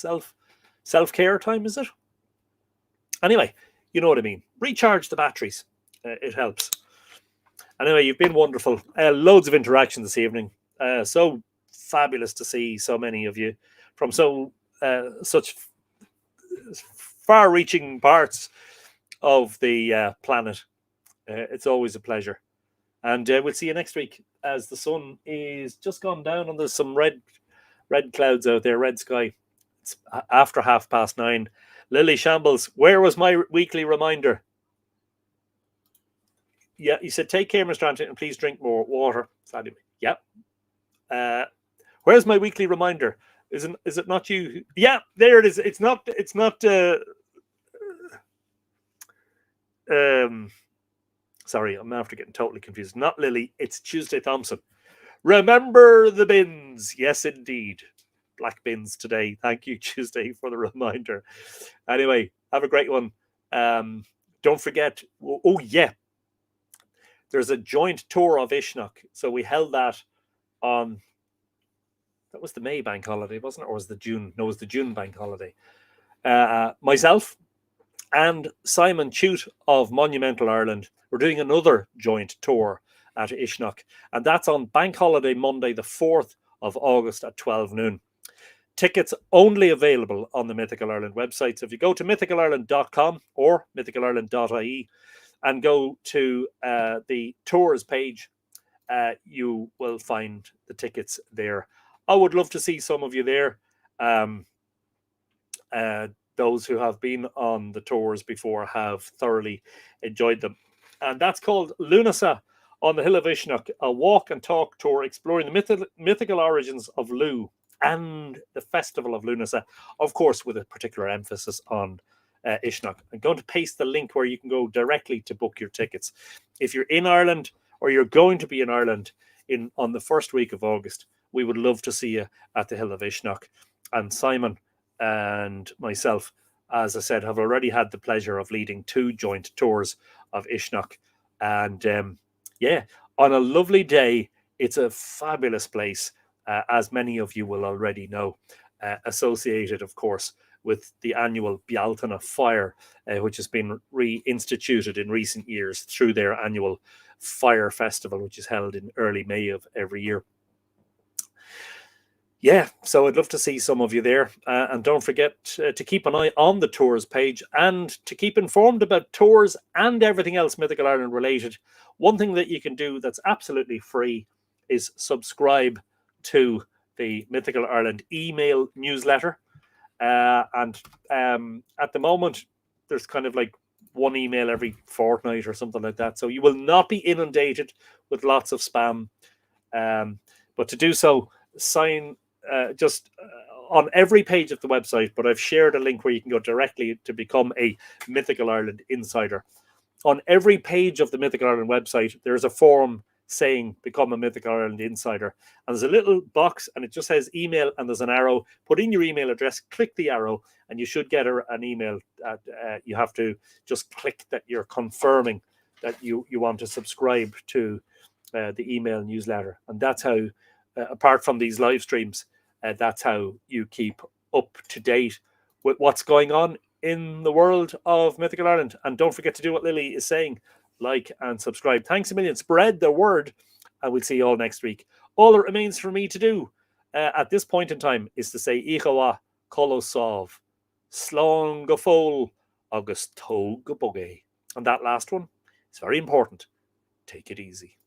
Self-care time, is it? Anyway, you know what I mean. Recharge the batteries. It helps. Anyway, you've been wonderful. Loads of interaction this evening. So fabulous to see so many of you from such far-reaching parts of the planet. It's always a pleasure. And we'll see you next week as the sun is just gone down and there's some red clouds out there, red sky. It's after 9:30. Lily Shambles, where was my weekly reminder? Yeah, you said take care, Mr. Anton, and please drink more water. Sadly, yeah. Where's my weekly reminder? Is it not you? Yeah, there it is. It's not. Sorry, I'm after getting totally confused. Not Lily. It's Tuesday Thompson. Remember the bins. Yes, indeed. Black bins today. Thank you, Tuesday, for the reminder. Anyway, have a great one. Don't forget. Oh yeah. There's a joint tour of Ishnok. So we held that on. That was the May bank holiday, wasn't it? Or was the June? No, it was the June bank holiday. Myself and Simon Chute of Monumental Ireland, we're doing another joint tour at Ishnok. And that's on bank holiday Monday, the 4th of August at 12 noon. Tickets only available on the Mythical Ireland website. So if you go to mythicalireland.com or mythicalireland.ie and go to the tours page, you will find the tickets there. I would love to see some of you there. Those who have been on the tours before have thoroughly enjoyed them. And that's called Lunasa on the Hill of Ishnok, a walk and talk tour exploring the mythical origins of Lu and the Festival of Lunasa, of course, with a particular emphasis on Ishnok. I'm going to paste the link where you can go directly to book your tickets. If you're in Ireland or you're going to be in Ireland on the first week of August, we would love to see you at the Hill of Ishnok. And Simon and myself, as I said, have already had the pleasure of leading 2 joint tours of Ishnok. And yeah, on a lovely day, it's a fabulous place, as many of you will already know, associated, of course, with the annual Bealtaine fire, which has been reinstituted in recent years through their annual fire festival, which is held in early May of every year. Yeah, so I'd love to see some of you there. And don't forget to keep an eye on the tours page and to keep informed about tours and everything else Mythical Ireland related. One thing that you can do that's absolutely free is subscribe to the Mythical Ireland email newsletter. And at the moment, there's kind of like one email every fortnight or something like that. So you will not be inundated with lots of spam. But to do so, sign on every page of the website, but I've shared a link where you can go directly to become a Mythical Ireland insider. On every page of the Mythical Ireland website, there's a form saying become a Mythical Ireland insider. And there's a little box and it just says email and there's an arrow. Put in your email address, click the arrow, and you should get an email. You have to just click that you're confirming that you want to subscribe to the email newsletter. And that's how, apart from these live streams, that's how you keep up to date with what's going on in the world of Mythical Ireland. And don't forget to do what Lily is saying, like and subscribe. Thanks a million. Spread the word, and we'll see you all next week. All that remains for me to do at this point in time is to say Ichawa Kolosov, Slán go fóil agus tó go bogé. And that last one It's very important. Take it easy.